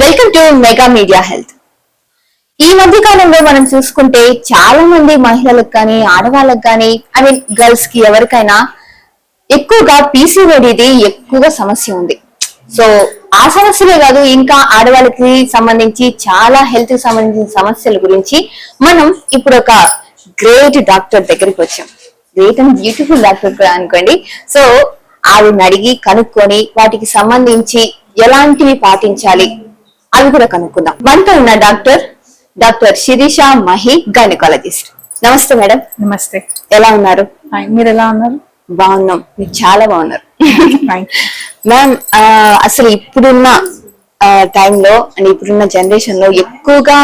Welcome to mega media health. ఈ మధ్య కాలంలో మనం చూసుకుంటే చాలా మంది మహిళలకు కానీ ఆడవాళ్ళకి కానీ గర్ల్స్ కి ఎవరికైనా ఎక్కువగా పీసీఓడిది ఎక్కువగా సమస్య ఉంది. సో ఆ సమస్యలే కాదు, ఇంకా ఆడవాళ్ళకి సంబంధించి చాలా హెల్త్ కి సంబంధించిన సమస్యల గురించి మనం ఇప్పుడు ఒక గ్రేట్ డాక్టర్ దగ్గరికి వచ్చాం. గ్రేట్ అండ్ బ్యూటిఫుల్ డాక్టర్ కూడా అనుకోండి. సో ఆవిడని అడిగి కనుక్కొని వాటికి సంబంధించి ఎలాంటివి పాటించాలి అవి కూడా కనుక్కుందాం. మనతో ఉన్న డాక్టర్ శిరీష మహి, గైనకాలజిస్ట్. నమస్తే మేడం. నమస్తే. ఎలా ఉన్నారు? మీరు ఎలా ఉన్నారు? బాగున్నాం. మీరు చాలా బాగున్నారు మ్యామ్. అసలు ఇప్పుడున్న టైంలో అండ్ ఇప్పుడున్న జనరేషన్ లో ఎక్కువగా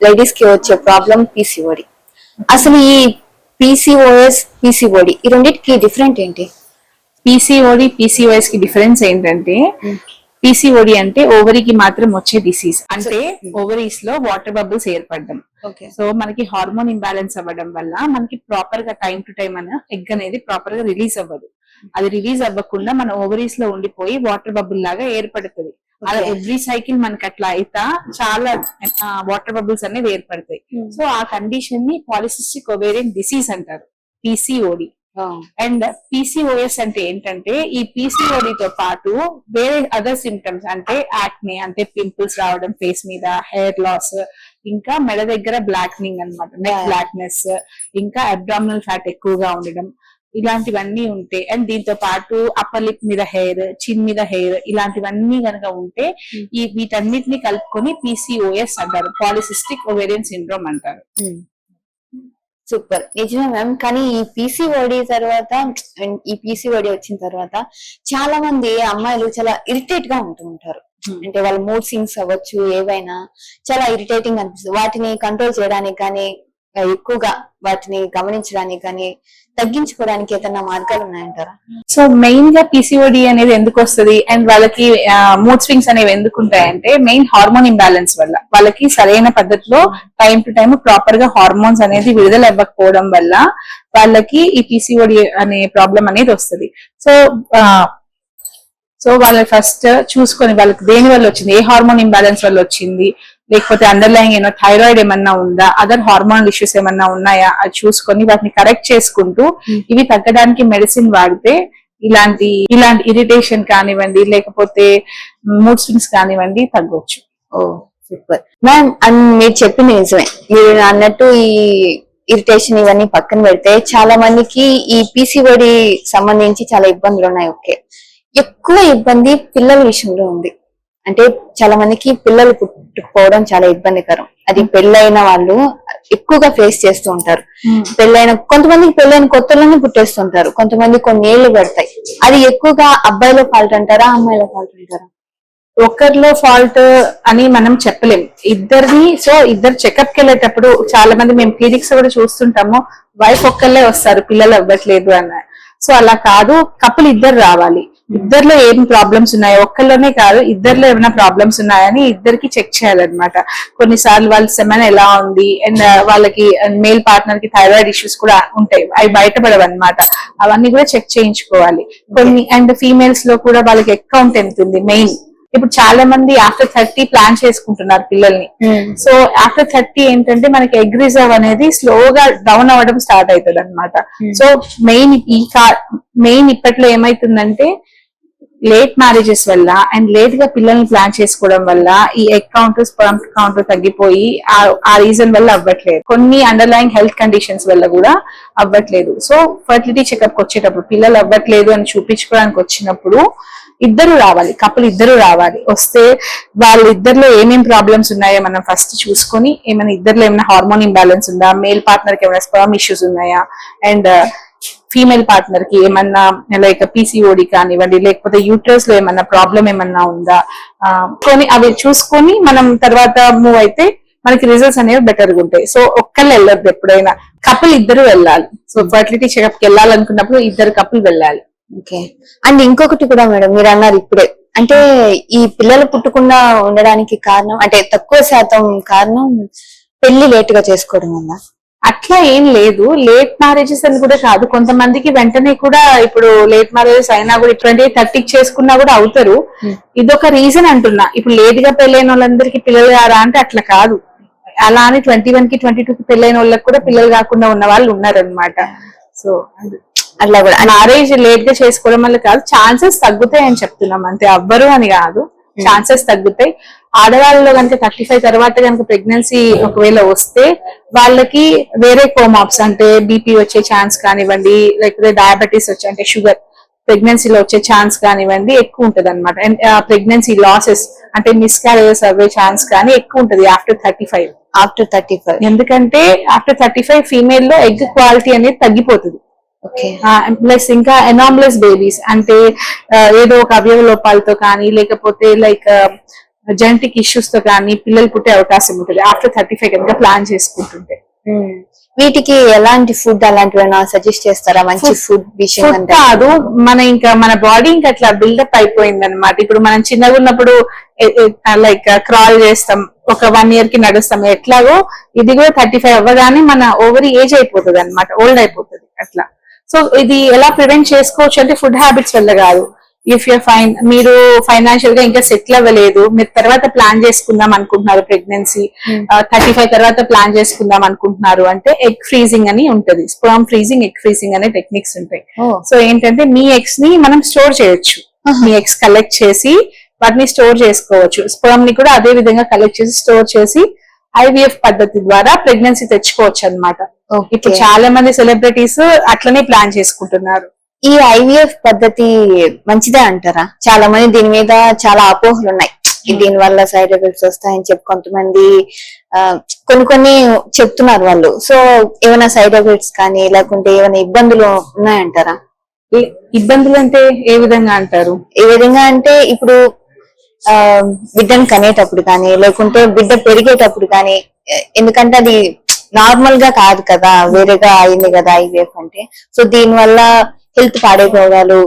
లేడీస్ కి వచ్చే ప్రాబ్లం పీసీఓడి. అసలు ఈ పీసీఓఎస్, పీసీఓడి ఈ రెండింటికి డిఫరెంట్ ఏంటి? పీసీఓడి, పీసీఓఎస్ కి డిఫరెన్స్ ఏంటంటే, పీసీఓడి అంటే ఓవరీకి మాత్రం వచ్చే డిసీజ్. అంటే ఓవరీస్ లో వాటర్ బబుల్స్ ఏర్పడడం. సో మనకి హార్మోన్ ఇంబ్యాలెన్స్ అవ్వడం వల్ల మనకి ప్రాపర్ గా టైం టు టైం అన్న ఎగ్ అనేది ప్రాపర్ గా రిలీజ్ అవ్వదు. అది రిలీజ్ అవ్వకుండా మన ఓవరీస్ లో ఉండిపోయి వాటర్ బబుల్ లాగా ఏర్పడుతుంది. అలా ఎవ్రీ సైకిల్ మనకి అట్లా అయితే చాలా వాటర్ బబుల్స్ అనేవి ఏర్పడతాయి. సో ఆ కండిషన్ ని పాలిసిస్టిక్ ఓవేరియన్ డిసీజ్ అంటారు, పీసీఓడి. అండ్ పీసీఓఎస్ అంటే ఏంటంటే, ఈ పీసీఓడి తో పాటు వేరే అదర్ సిమ్టమ్స్ అంటే యాక్నే, అంటే పింపుల్స్ రావడం ఫేస్ మీద, హెయిర్ లాస్, ఇంకా మెడ దగ్గర బ్లాక్నింగ్ అన్నమాట, నెక్ బ్లాక్నెస్, ఇంకా అబ్డామినల్ ఫ్యాట్ ఎక్కువగా ఉండడం, ఇలాంటివన్నీ ఉంటాయి. అండ్ దీంతో పాటు అప్పర్ లిప్ మీద హెయిర్, చిన్ మీద హెయిర్, ఇలాంటివన్నీ కనుక ఉంటే ఈ వీటన్నిటిని కలుపుకొని పీసీఓఎస్ అంటారు, పాలిసిస్టిక్ ఓవేరియన్ సిండ్రోమ్ అంటారు. సూపర్, నిజమే మ్యామ్. కానీ ఈ పీసీఓడి వచ్చిన తర్వాత చాలా మంది అమ్మాయిలు చాలా ఇరిటేట్ గా ఉంటూ ఉంటారు. అంటే వాళ్ళ మూడ్ స్వింగ్స్ అవ్వచ్చు, ఏవైనా చాలా ఇరిటేటింగ్ అనిపిస్తుంది. వాటిని కంట్రోల్ చేయడానికి కానీ, ఎక్కువగా వాటిని గమనించడానికి కానీ, తగ్గించుకోవడానికి ఏదైనా మార్గాలు ఉన్నాయంటారా? సో మెయిన్ గా పీసీఓడి అనేది ఎందుకు వస్తుంది అండ్ వాళ్ళకి మూడ్ స్వింగ్స్ అనేవి ఎందుకు ఉంటాయంటే, మెయిన్ హార్మోన్ ఇంబ్యాలెన్స్ వల్ల. వాళ్ళకి సరైన పద్ధతిలో టైం టు టైం ప్రాపర్ గా హార్మోన్స్ అనేది విడుదల ఇవ్వకపోవడం వల్ల వాళ్ళకి ఈ పీసీఓడి అనే ప్రాబ్లం అనేది వస్తుంది. సో వాళ్ళని ఫస్ట్ చూసుకొని వాళ్ళకి దేని వల్ల వచ్చింది, ఏ హార్మోన్ ఇంబ్యాలెన్స్ వల్ల వచ్చింది, లేకపోతే అండర్లైంగ్ ఏమో థైరాయిడ్ ఏమన్నా ఉందా, అదర్ హార్మోనల్ ఇష్యూస్ ఏమన్నా ఉన్నాయా, అది చూసుకొని వాటిని కరెక్ట్ చేసుకుంటూ ఇవి తగ్గడానికి మెడిసిన్ వాడితే ఇలాంటి ఇరిటేషన్ కానివ్వండి, లేకపోతే మూడ్ స్వింగ్స్ కానివ్వండి, తగ్గొచ్చు. ఓ సూపర్ మ్యామ్. మీరు చెప్పింది నిజమే. మీరు అన్నట్టు ఈ ఇరిటేషన్ ఇవన్నీ పక్కన పెడితే చాలా మందికి ఈ పీసీఓడి సంబంధించి చాలా ఇబ్బందులు ఉన్నాయి. ఓకే, ఎక్కువ ఇబ్బంది పిల్లల విషయంలో ఉంది. అంటే చాలా మందికి పిల్లలు పుట్టుకుపోవడం చాలా ఇబ్బందికరం. అది పెళ్ళైన వాళ్ళు ఎక్కువగా ఫేస్ చేస్తూ ఉంటారు. కొంతమందికి పెళ్ళైన కొత్తలోనే పుట్టేస్తుంటారు, కొంతమంది కొన్ని ఏళ్ళు పడతాయి. అది ఎక్కువగా అబ్బాయిలో ఫాల్ట్ అంటారా, అమ్మాయిలో ఫాల్ట్ అంటారా? ఒక్కరిలో ఫాల్ట్ అని మనం చెప్పలేం, ఇద్దరిని. సో ఇద్దరు చెకప్ కి వెళ్ళేటప్పుడు చాలా మంది మేము క్లినిక్స్ కూడా చూస్తుంటాము, వైఫ్ ఒక్కళ్ళే వస్తారు పిల్లలు అవ్వట్లేదు అన్న. సో అలా కాదు, కపుల్ ఇద్దరు రావాలి. ఇద్దరిలో ఏం ప్రాబ్లమ్స్ ఉన్నాయో, ఒక్కళ్ళలోనే కాదు ఇద్దరిలో ఏమైనా ప్రాబ్లమ్స్ ఉన్నాయని ఇద్దరికి చెక్ చేయాలన్నమాట. కొన్నిసార్లు వాళ్ళ సెమెన్ ఎలా ఉంది, అండ్ వాళ్ళకి మేల్ పార్ట్నర్ కి థైరాయిడ్ ఇష్యూస్ కూడా ఉంటాయి, అవి బయటపడవు అనమాట. అవన్నీ కూడా చెక్ చేయించుకోవాలి. అండ్ ఫీమేల్స్ లో కూడా వాళ్ళకి ఎగ్ కౌంట్ ఎంత ఉంది మెయిన్. ఇప్పుడు చాలా మంది ఆఫ్టర్ 30 ప్లాన్ చేసుకుంటున్నారు పిల్లల్ని. సో ఆఫ్టర్ 30 ఏంటంటే మనకి ఎగ్ రిజర్వ్ అనేది స్లోగా డౌన్ అవ్వడం స్టార్ట్ అవుతుంది అనమాట. సో మెయిన్ ఇప్పట్లో ఏమైతుందంటే, లేట్ మ్యారేజెస్ వల్ల అండ్ లేట్ గా పిల్లల్ని ప్లాన్ చేసుకోవడం వల్ల ఈ ఎగ్ కౌంట్, స్పర్మ్ కౌంట్ తగ్గిపోయి ఆ రీజన్ వల్ల అవ్వట్లేదు. కొన్ని అండర్లైన్ హెల్త్ కండిషన్స్ వల్ల కూడా అవ్వట్లేదు. సో ఫర్టిలిటీ చెకప్ వచ్చేటప్పుడు పిల్లలు అవ్వట్లేదు అని చూపించుకోవడానికి వచ్చినప్పుడు ఇద్దరు రావాలి, కపుల్ ఇద్దరు రావాలి. వస్తే వాళ్ళిద్దరిలో ఏమేం ప్రాబ్లమ్స్ ఉన్నాయో మనం ఫస్ట్ చూసుకొని, ఏమైనా ఇద్దరిలో ఏమైనా హార్మోన్ ఇంబ్యాలెన్స్ ఉందా, మేల్ పార్ట్నర్ కి ఏమైనా స్పర్మ్ ఇష్యూస్ ఉన్నాయా, అండ్ ఫీమేల్ పార్ట్నర్ కి ఏమన్నా లైక్ పీసీఓడి కానివ్వండి, లేకపోతే యూట్రస్ లో ఏమన్నా ప్రాబ్లం ఏమన్నా ఉందా, అవి చూసుకొని మనం తర్వాత మూవ్ అయితే మనకి రిజల్ట్స్ అనేవి బెటర్ గా ఉంటాయి. సో ఒక్కళ్ళు వెళ్ళొద్దు, ఎప్పుడైనా కపుల్ ఇద్దరు వెళ్ళాలి. సో ఫర్టిలిటీ చెకప్ కి వెళ్ళాలనుకున్నప్పుడు ఇద్దరు కపుల్ వెళ్ళాలి. ఓకే. అండ్ ఇంకొకటి కూడా మేడం, మీరు అన్నారు ఇప్పుడే, అంటే ఈ పిల్లలు పుట్టకుండా ఉండడానికి కారణం, అంటే తక్కువ శాతం కారణం పెళ్లి లేట్ గా చేసుకోవడం వల్ల. అట్లా ఏం లేదు. లేట్ మ్యారేజెస్ అని కూడా కాదు, కొంతమందికి వెంటనే కూడా ఇప్పుడు లేట్ మ్యారేజెస్ అయినా కూడా 20-30 చేసుకున్నా కూడా అవుతారు. ఇదొక రీజన్ అంటున్నా. ఇప్పుడు లేట్ గా పెళ్ళైన వాళ్ళందరికీ పిల్లలు కారా అంటే అట్లా కాదు. అలా అని 21కి 22కి పెళ్ళైన వాళ్ళకి కూడా పిల్లలు కాకుండా ఉన్న వాళ్ళు ఉన్నారనమాట. సో అట్లా కూడా మ్యారేజ్ లేట్ గా చేసుకోవడం వల్ల కాదు, ఛాన్సెస్ తగ్గుతాయి అని చెప్తున్నాం అంతే, అవ్వరు అని కాదు, ఛాన్సెస్ తగ్గుతాయి. ఆడవాళ్ళలో కనుక 35 తర్వాత కనుక ప్రెగ్నెన్సీ ఒకవేళ వస్తే వాళ్ళకి వేరే కోమాప్స్ అంటే బీపీ వచ్చే ఛాన్స్ కానివ్వండి, లేకపోతే డయాబెటీస్ వచ్చే అంటే షుగర్ ప్రెగ్నెన్సీలో వచ్చే ఛాన్స్ కానివ్వండి ఎక్కువ ఉంటది అనమాట. అండ్ ప్రెగ్నెన్సీ లాసెస్ అంటే మిస్క్యారేజెస్ అవ్వే ఛాన్స్ కానీ ఎక్కువ ఉంటది ఆఫ్టర్ 35. ఎందుకంటే ఆఫ్టర్ 35 ఫీమేల్ లో ఎగ్ క్వాలిటీ అనేది తగ్గిపోతుంది. ప్లస్ ఇంకా ఎనామ్లెస్ బేబీస్ అంటే ఏదో ఒక అవయవ లోపాలతో కానీ లేకపోతే లైక్ జెనెటిక్ ఇష్యూస్ తో కానీ పిల్లలు పుట్టే అవకాశం ఉంటుంది ఆఫ్టర్ 35 కనుక ప్లాన్ చేసుకుంటుంటే. వీటికి ఎలాంటి ఫుడ్ అలాంటివి సజెస్ట్ చేస్తారా? మంచి ఫుడ్ విషయం కాదు, మన బాడీ ఇంకా అట్లా బిల్డప్ అయిపోయింది అనమాట. ఇప్పుడు మనం చిన్నగా ఉన్నప్పుడు లైక్ క్రాల్ చేస్తాం, ఒక 1 year కి నడుస్తాం, ఎట్లాగో ఇది కూడా 35 అవ్వగానే మన ఓవరీ ఏజ్ అయిపోతుంది అనమాట, ఓల్డ్ అయిపోతుంది అట్లా. సో ఇది ఎలా ప్రివెంట్ చేసుకోవచ్చు అంటే ఫుడ్ హ్యాబిట్స్ వల్ల కాదు. ఇఫ్ యూ మీరు ఫైనాన్షియల్ గా ఇంకా సెటిల్ అవ్వలేదు, మీరు తర్వాత ప్లాన్ చేసుకుందాం అనుకుంటున్నారు ప్రెగ్నెన్సీ 35 తర్వాత ప్లాన్ చేసుకుందాం అనుకుంటున్నారు అంటే ఎగ్ ఫ్రీజింగ్ అని ఉంటది, స్పర్మ్ ఫ్రీజింగ్, ఎగ్ ఫ్రీజింగ్ అనే టెక్నిక్స్ ఉంటాయి. సో ఏంటంటే మీ ఎగ్స్ ని మనం స్టోర్ చేయొచ్చు, మీ ఎగ్స్ కలెక్ట్ చేసి వాటిని స్టోర్ చేసుకోవచ్చు. స్పర్మ్ ని కూడా అదే విధంగా కలెక్ట్ చేసి స్టోర్ చేసి ఐవీఎఫ్ పద్ధతి ద్వారా ప్రెగ్నెన్సీ తెచ్చుకోవచ్చు అనమాట. ఇప్పుడు చాలా మంది సెలబ్రిటీస్ అట్లనే ప్లాన్ చేసుకుంటున్నారు. ఈ ఐవీఎఫ్ పద్ధతి మంచిదే అంటారా? చాలా మంది దీని మీద చాలా అపోహలు ఉన్నాయి, దీని వల్ల సైడ్ ఎఫెక్ట్స్ వస్తాయని చెప్పి కొంతమంది కొన్ని చెప్తున్నారు వాళ్ళు. సో ఏమైనా సైడ్ ఎఫెక్ట్స్ కానీ లేకుంటే ఏమైనా ఇబ్బందులు ఉన్నాయంటారా? ఇబ్బందులు అంటే ఏ విధంగా అంటారు? ఏ విధంగా అంటే ఇప్పుడు బిడ్డను కనేటప్పుడు కానీ లేకుంటే బిడ్డ పెరిగేటప్పుడు కానీ, ఎందుకంటే అది నార్మల్ గా కాదు కదా, వేరేగా అయింది కదా ఐవీఎఫ్ అంటే. సో దీని వల్ల హెల్త్ పాడైపోవడాలు,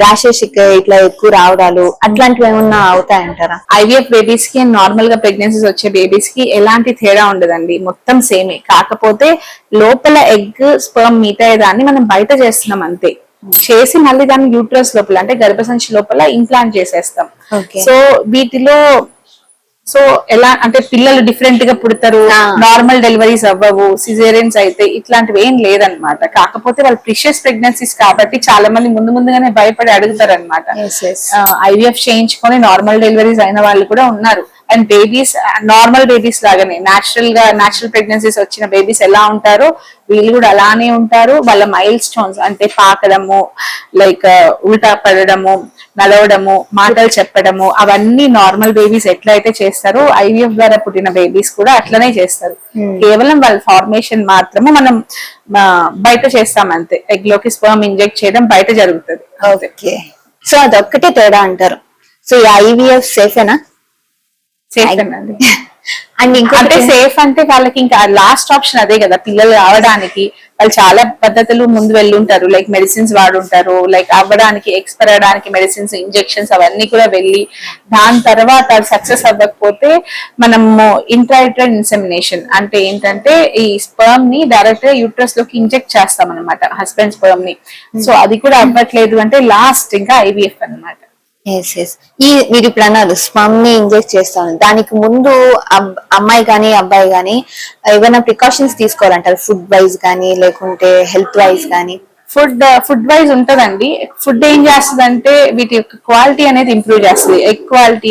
ర్యాషెస్ ఇట్లా ఎక్కువ రావడాలు అట్లాంటివి ఏమన్నా అవుతాయంటారా? ఐవీఎఫ్ బేబీస్ కి నార్మల్ గా ప్రెగ్నెన్సీస్ వచ్చే బేబీస్ కి ఎలాంటి తేడా ఉండదండి, మొత్తం సేమే. కాకపోతే లోపల ఎగ్ స్పర్మ్ మిగతా దాన్ని మనం బయట చేస్తున్నాం అంతే, చేసి మళ్ళీ దాన్ని యూట్రస్ లోపల అంటే గర్భసంచి లోపల ఇంప్లాంట్ చేసేస్తాం. సో వీటిలో సో ఎలా అంటే పిల్లలు డిఫరెంట్ గా పుడతారు, నార్మల్ డెలివరీస్ అవ్వవు, సిజేరియన్స్ అయితే ఇట్లాంటివి ఏం లేదనమాట. కాకపోతే వాళ్ళు ప్రిషియస్ ప్రెగ్నెన్సీస్ కాబట్టి చాలా మంది ముందుగానే భయపడి అడుగుతారు అనమాట. ఐవీఎఫ్ చేయించుకొని నార్మల్ డెలివరీస్ అయిన వాళ్ళు కూడా ఉన్నారు. అండ్ బేబీస్ నార్మల్ బేబీస్ లాగానే న్యాచురల్ ప్రెగ్నెన్సీస్ వచ్చిన బేబీస్ ఎలా ఉంటారో వీళ్ళు కూడా అలానే ఉంటారు. వాళ్ళ మైల్ స్టోన్స్ అంటే పాకడము, లైక్ ఉల్టా పడడము, నడవడము, మాటలు చెప్పడము, అవన్నీ నార్మల్ బేబీస్ ఎట్లయితే చేస్తారో ఐవీఎఫ్ ద్వారా పుట్టిన బేబీస్ కూడా అట్లనే చేస్తారు. కేవలం వాళ్ళ ఫార్మేషన్ మాత్రమే మనం బయట చేస్తాం అంతే, ఎగ్ లోకి స్పర్మ్ ఇంజెక్ట్ చేయడం బయట జరుగుతుంది. ఓకే, సో అదొక్కటే తేడా అంటారు. సో ఈ ఐవీఎఫ్ సేఫేనా? సేఫ్ అండి. అండ్ ఇంకొకటి సేఫ్ అంటే వాళ్ళకి ఇంకా లాస్ట్ ఆప్షన్ అదే కదా, పిల్లలు రావడానికి వాళ్ళు చాలా పద్ధతులు ముందు వెళ్ళుంటారు, లైక్ మెడిసిన్స్ వాడుంటారు, లైక్ అవ్వడానికి ఎక్స్పైర్ అవడానికి మెడిసిన్స్, ఇంజెక్షన్స్ అవన్నీ కూడా వెళ్ళి దాని తర్వాత సక్సెస్ అవ్వకపోతే మనము ఇంట్రాయూటరైన్ ఇన్సెమినేషన్ అంటే ఏంటంటే ఈ స్పర్మ్ ని డైరెక్ట్ గా యూట్రస్ లోకి ఇంజెక్ట్ చేస్తాం అనమాట, హస్బెండ్ స్పర్మ్ ని. సో అది కూడా అవ్వట్లేదు అంటే లాస్ట్ ఇంకా ఐవీఎఫ్ అనమాట. మీరు ఇప్పుడు అన్నారు స్పర్మ్ ని ఇంజెక్ట్ చేస్తాను, దానికి ముందు అమ్మాయి కానీ అబ్బాయి కానీ ఏమైనా ప్రికాషన్స్ తీసుకోవాలంటారు, ఫుడ్ వైజ్ కానీ లేకుంటే హెల్త్ వైజ్ కానీ? ఫుడ్ వైజ్ ఉంటదండి. ఫుడ్ ఏం చేస్తుంది అంటే వీటి యొక్క క్వాలిటీ అనేది ఇంప్రూవ్ చేస్తుంది, egg quality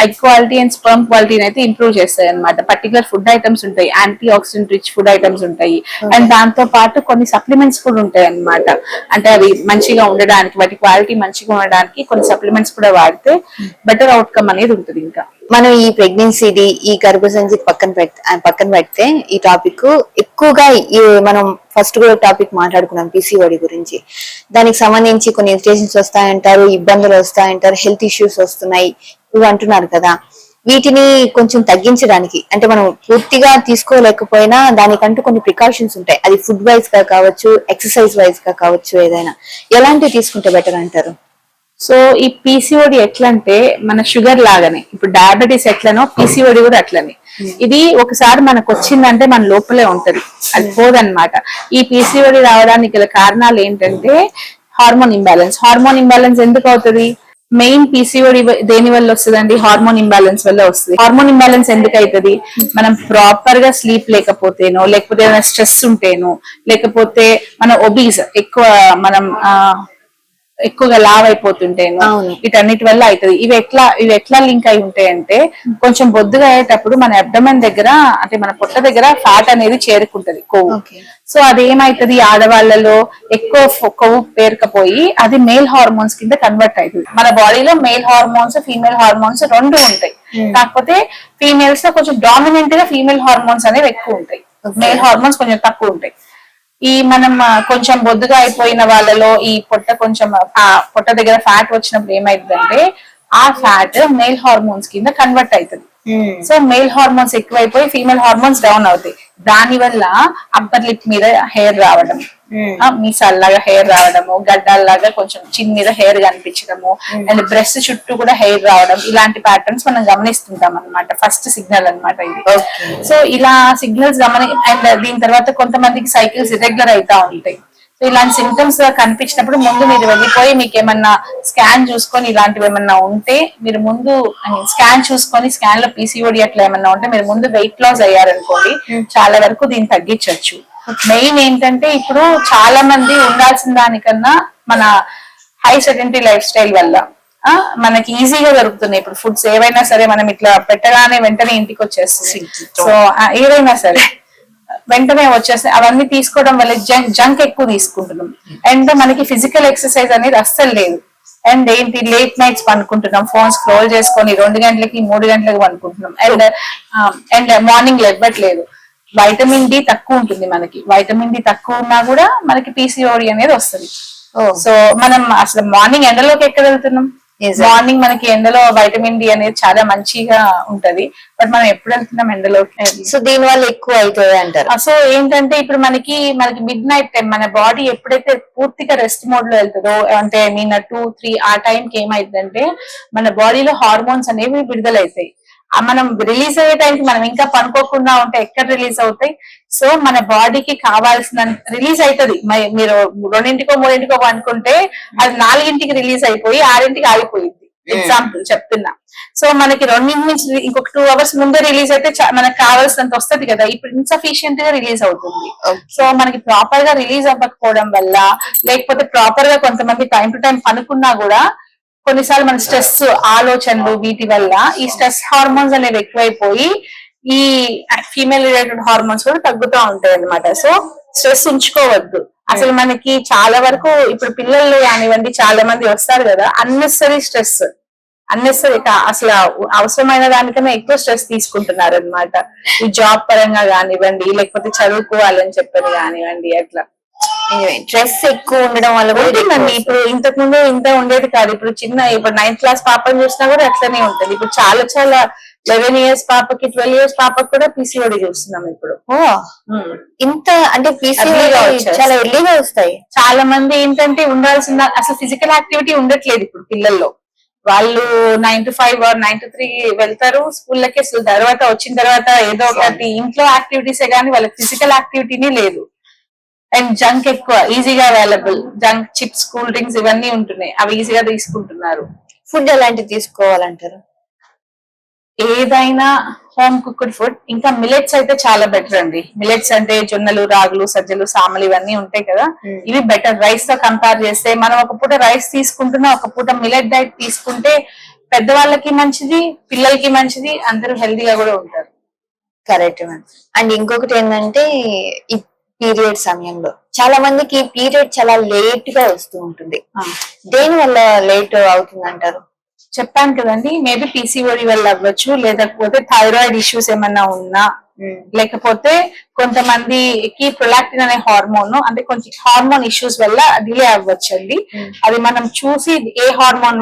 egg quality and sperm quality అయితే ఇంప్రూవ్ చేస్తాయి అనమాట. పర్టికులర్ ఫుడ్ ఐటమ్స్ ఉంటాయి, anti oxidant rich food items ఉంటాయి. అండ్ దాంతో పాటు కొన్ని సప్లిమెంట్స్ కూడా ఉంటాయి అనమాట. అంటే అవి మంచిగా ఉండడానికి, వాటి క్వాలిటీ మంచిగా ఉండడానికి కొన్ని సప్లిమెంట్స్ కూడా వాడితే బెటర్ అవుట్కమ్ అనేది ఉంటుంది. ఇంకా మనం ఈ ప్రెగ్నెన్సీది ఈ గర్భసంచి పక్కన పెడితే ఈ టాపిక్ ఎక్కువగా మనం ఫస్ట్ కూడా టాపిక్ మాట్లాడుకున్నాం పిసిఓడి గురించి. దానికి సంబంధించి కొన్ని ఇరిటేషన్స్ వస్తాయంటారు, ఇబ్బందులు వస్తాయంటారు, హెల్త్ ఇష్యూస్ వస్తున్నాయి ఇవి అంటున్నారు కదా. వీటిని కొంచెం తగ్గించడానికి అంటే మనం పూర్తిగా తీసుకోలేకపోయినా దానికంటూ కొన్ని ప్రికాషన్స్ ఉంటాయి, అది ఫుడ్ వైజ్ గా కావచ్చు, ఎక్సర్సైజ్ వైజ్ గా కావచ్చు, ఏదైనా ఎలాంటివి తీసుకుంటే బెటర్ అంటారు? సో ఈ పీసీఓడి ఎట్లంటే మన షుగర్ లాగానే, ఇప్పుడు డయాబెటీస్ ఎట్లనో పీసీఓడి కూడా అట్లనే. ఇది ఒకసారి మనకు వచ్చిందంటే మన లోపలే ఉంటది, అది పోదన్నమాట. ఈ పీసీఓడి రావడానికి గల కారణాలు ఏంటంటే హార్మోన్ ఇంబ్యాలెన్స్ ఎందుకు అవుతుంది? మెయిన్ పీసీఓడి దేని వల్ల వస్తుందండి? హార్మోన్ ఇంబ్యాలెన్స్ వల్ల వస్తుంది. హార్మోన్ ఇంబ్యాలెన్స్ ఎందుకు అవుతుంది? మనం ప్రాపర్ గా స్లీప్ లేకపోతేనో, లేకపోతే ఏదైనా స్ట్రెస్ ఉంటేనో, లేకపోతే మన ఒబీస్ మనం ఎక్కువగా లావ్ అయిపోతుంటేను, అవును. వీటన్నిటి వల్ల అవుతుంది. ఇవి ఎట్లా లింక్ అయి ఉంటాయంటే, కొంచెం బొద్దుగా అయ్యేటప్పుడు మన అబ్డమన్ దగ్గర, అంటే మన పొట్ట దగ్గర ఫ్యాట్ అనేది చేరుకుంటది, కొవ్వు. సో అది ఏమైతుంది, ఆడవాళ్ళలో ఎక్కువ కొవ్వు పేరుకపోయి అది మేల్ హార్మోన్స్ కింద కన్వర్ట్ అవుతుంది. మన బాడీలో మేల్ హార్మోన్స్, ఫీమేల్ హార్మోన్స్ రెండు ఉంటాయి. కాకపోతే ఫీమేల్స్ లో కొంచెం డామినెంట్ గా ఫీమేల్ హార్మోన్స్ అనేవి ఎక్కువ ఉంటాయి, మేల్ హార్మోన్స్ కొంచెం తక్కువ ఉంటాయి. ఈ మనం కొంచెం బొద్దుగా అయిపోయిన వాళ్ళలో ఈ పొట్ట కొంచెం పొట్ట దగ్గర ఫ్యాట్ వచ్చినప్పుడు ఏమైతుందంటే, ఆ ఫ్యాట్ మేల్ హార్మోన్స్ కింద కన్వర్ట్ అవుతుంది. సో మేల్ హార్మోన్స్ ఎక్కువైపోయి ఫీమేల్ హార్మోన్స్ డౌన్ అవుతాయి. దాని వల్ల అప్పర్ లిప్ మీద హెయిర్ రావడం, మీసాల్లాగా హెయిర్ రావడము, గడ్డాల్లాగా కొంచెం చిన్ మీద హెయిర్ కనిపించడము, అండ్ బ్రెస్ట్ చుట్టూ కూడా హెయిర్ రావడం, ఇలాంటి ప్యాటర్న్స్ మనం గమనిస్తుంటాం అనమాట. ఫస్ట్ సిగ్నల్ అనమాట ఇది. సో ఇలా సిగ్నల్స్ అండ్ దీని తర్వాత కొంతమందికి సైకిల్స్ ఇర్రెగ్యులర్ అవుతా ఉంటాయి. సో ఇలాంటి సింటమ్స్ కనిపించినప్పుడు ముందు మీరు వెళ్ళిపోయి మీకు ఏమన్నా స్కాన్ చూసుకొని ఇలాంటివి ఏమన్నా ఉంటే మీరు ముందు స్కాన్ చూసుకొని, స్కాన్ లో పీసీఓడి అట్లా ఏమన్నా ఉంటే మీరు ముందు వెయిట్ లాస్ అయ్యారనుకోండి, చాలా వరకు దీన్ని తగ్గించవచ్చు. మెయిన్ ఏంటంటే ఇప్పుడు చాలా మంది ఉండాల్సిన దానికన్నా మన హై సెడెంటరీ లైఫ్ స్టైల్ వల్ల మనకి ఈజీగా దొరుకుతున్నాయి ఇప్పుడు ఫుడ్స్ ఏవైనా సరే. మనం ఇట్లా పెట్టగానే వెంటనే ఇంటికి వచ్చేస్తుంది. సో ఏదైనా సరే వెంటనే వచ్చేస్తాయి. అవన్నీ తీసుకోవడం వల్ల జంక్ ఎక్కువ తీసుకుంటున్నాం. అండ్ మనకి ఫిజికల్ ఎక్సర్సైజ్ అనేది అస్సలు లేదు. అండ్ ఏంటి, లేట్ నైట్స్ పనుకుంటున్నాం, ఫోన్ స్క్రోల్ చేసుకొని 2 గంటలకి 3 గంటలకు పనుకుంటున్నాం. అండ్ మార్నింగ్ లేవట్లేదు. వైటమిన్ డి తక్కువ ఉంటుంది మనకి. వైటమిన్ డి తక్కువ ఉన్నా కూడా మనకి పీసీఓడి అనేది వస్తుంది. సో మనం అసలు మార్నింగ్ ఎండలోకి ఎక్కడ వెళ్తున్నాం? మార్నింగ్ మనకి ఎండలో వైటమిన్ డి అనేది చాలా మంచిగా ఉంటది. బట్ మనం ఎప్పుడు వెళ్తున్నాం ఎండలోకి? సో దీని వల్ల ఎక్కువ అవుతుంది అంటారు. సో ఏంటంటే ఇప్పుడు మనకి మిడ్ నైట్ టైం మన బాడీ ఎప్పుడైతే పూర్తిగా రెస్ట్ మోడ్ లో వెళ్తుందో, అంటే 2-3 ఆ టైంకి ఏమైందంటే మన బాడీలో హార్మోన్స్ అనేవి విడుదలైతాయి. మనం రిలీజ్ అయ్యే టైంకి మనం ఇంకా పనుకోకుండా ఉంటే ఎక్కడ రిలీజ్ అవుతాయి? సో మన బాడీకి కావాల్సిన రిలీజ్ అవుతుంది. మీరు 2-3 పనుకుంటే అది 4 రిలీజ్ అయిపోయి 6 ఆగిపోయింది. ఎగ్జాంపుల్ చెప్తున్నా. సో మనకి 2 నుంచి ఇంకొక 2 అవర్స్ ముందే రిలీజ్ అయితే మనకు కావాల్సినంత వస్తుంది కదా. ఇప్పుడు ఇన్సఫిషియెంట్ గా రిలీజ్ అవుతుంది. సో మనకి ప్రాపర్ గా రిలీజ్ అవ్వకపోవడం వల్ల, లేకపోతే ప్రాపర్ గా కొంతమంది టైం టు టైం పనుకున్నా కూడా కొన్నిసార్లు మన స్ట్రెస్ ఆలోచనలు వీటి వల్ల ఈ స్ట్రెస్ హార్మోన్స్ అనేవి ఎక్కువైపోయి ఈ ఫీమేల్ రిలేటెడ్ హార్మోన్స్ కూడా తగ్గుతూ ఉంటాయి అన్నమాట. సో స్ట్రెస్ ఉంచుకోవద్దు. అసలు మనకి చాలా వరకు ఇప్పుడు పిల్లలు కానివ్వండి, చాలా మంది వస్తారు కదా, అన్నెసరీ స్ట్రెస్, అన్నెసరీ అసలు అవసరమైన దానికన్నా ఎక్కువ స్ట్రెస్ తీసుకుంటున్నారు అనమాట. ఈ జాబ్ పరంగా కానివ్వండి, లేకపోతే చదువుకోవాలని చెప్పని కానివ్వండి, అట్లా స్ట్రెస్ ఎక్కువ ఉండడం వల్ల ఉంటుందండి. ఇప్పుడు ఇంతకు ముందు ఇంత ఉండేది కాదు. ఇప్పుడు 9th క్లాస్ పాపని చూసినా కూడా అట్లనే ఉంటుంది. ఇప్పుడు చాలా 11 years పాపకి, 12 years పాపకి కూడా పీసీఓడి చూస్తున్నాం ఇప్పుడు. ఇంత అంటే పీసీఓడి చాలా ఎర్లీగా వస్తాయి. చాలా మంది ఏంటంటే ఉండాల్సిన అసలు ఫిజికల్ యాక్టివిటీ ఉండట్లేదు ఇప్పుడు పిల్లల్లో. వాళ్ళు 9 to 5 or 9 to 3 వెళ్తారు స్కూళ్ళకి. తర్వాత వచ్చిన తర్వాత ఏదో ఒకటి ఇంట్లో యాక్టివిటీసే కానీ వాళ్ళకి ఫిజికల్ యాక్టివిటీనే లేదు. అండ్ జంక్ ఎక్కువ ఈజీగా available, junk, chips, cool drinks ఇవన్నీ ఉంటున్నాయి. అవి ఈజీగా తీసుకుంటున్నారు. ఫుడ్ ఎలాంటివి తీసుకోవాలంటారు? ఏదైనా హోమ్ కుక్డ్ ఫుడ్. ఇంకా మిలెట్స్ అయితే చాలా బెటర్ అండి. మిలెట్స్ అంటే జొన్నలు, రాగులు, సజ్జలు, సామలు ఇవన్నీ ఉంటాయి కదా, ఇవి బెటర్. రైస్ తో కంపేర్ చేస్తే మనం ఒక పూట రైస్ తీసుకుంటున్నా, ఒక పూట మిలెట్ డైట్ తీసుకుంటే పెద్దవాళ్ళకి మంచిది, పిల్లలకి మంచిది, అందరూ హెల్దీగా కూడా ఉంటారు. Correct ma'am. అండ్ ఇంకొకటి ఏంటంటే ఈ పీరియడ్ సమయంలో చాలా మందికి పీరియడ్ చాలా లేట్ గా వస్తూ ఉంటుంది. దేని వల్ల లేట్ అవుతుంది అంటారు? చెప్పాను కదండి, మేబీ పీసీఓడి వల్ల అవ్వచ్చు, లేకపోతే థైరాయిడ్ ఇష్యూస్ ఏమన్నా ఉన్నా, లేకపోతే కొంతమందికి ప్రొలాక్టిన్ అనే హార్మోన్, అంటే కొంచెం హార్మోన్ ఇష్యూస్ వల్ల డిలే అవ్వచ్చండి. అది మనం చూసి ఏ హార్మోన్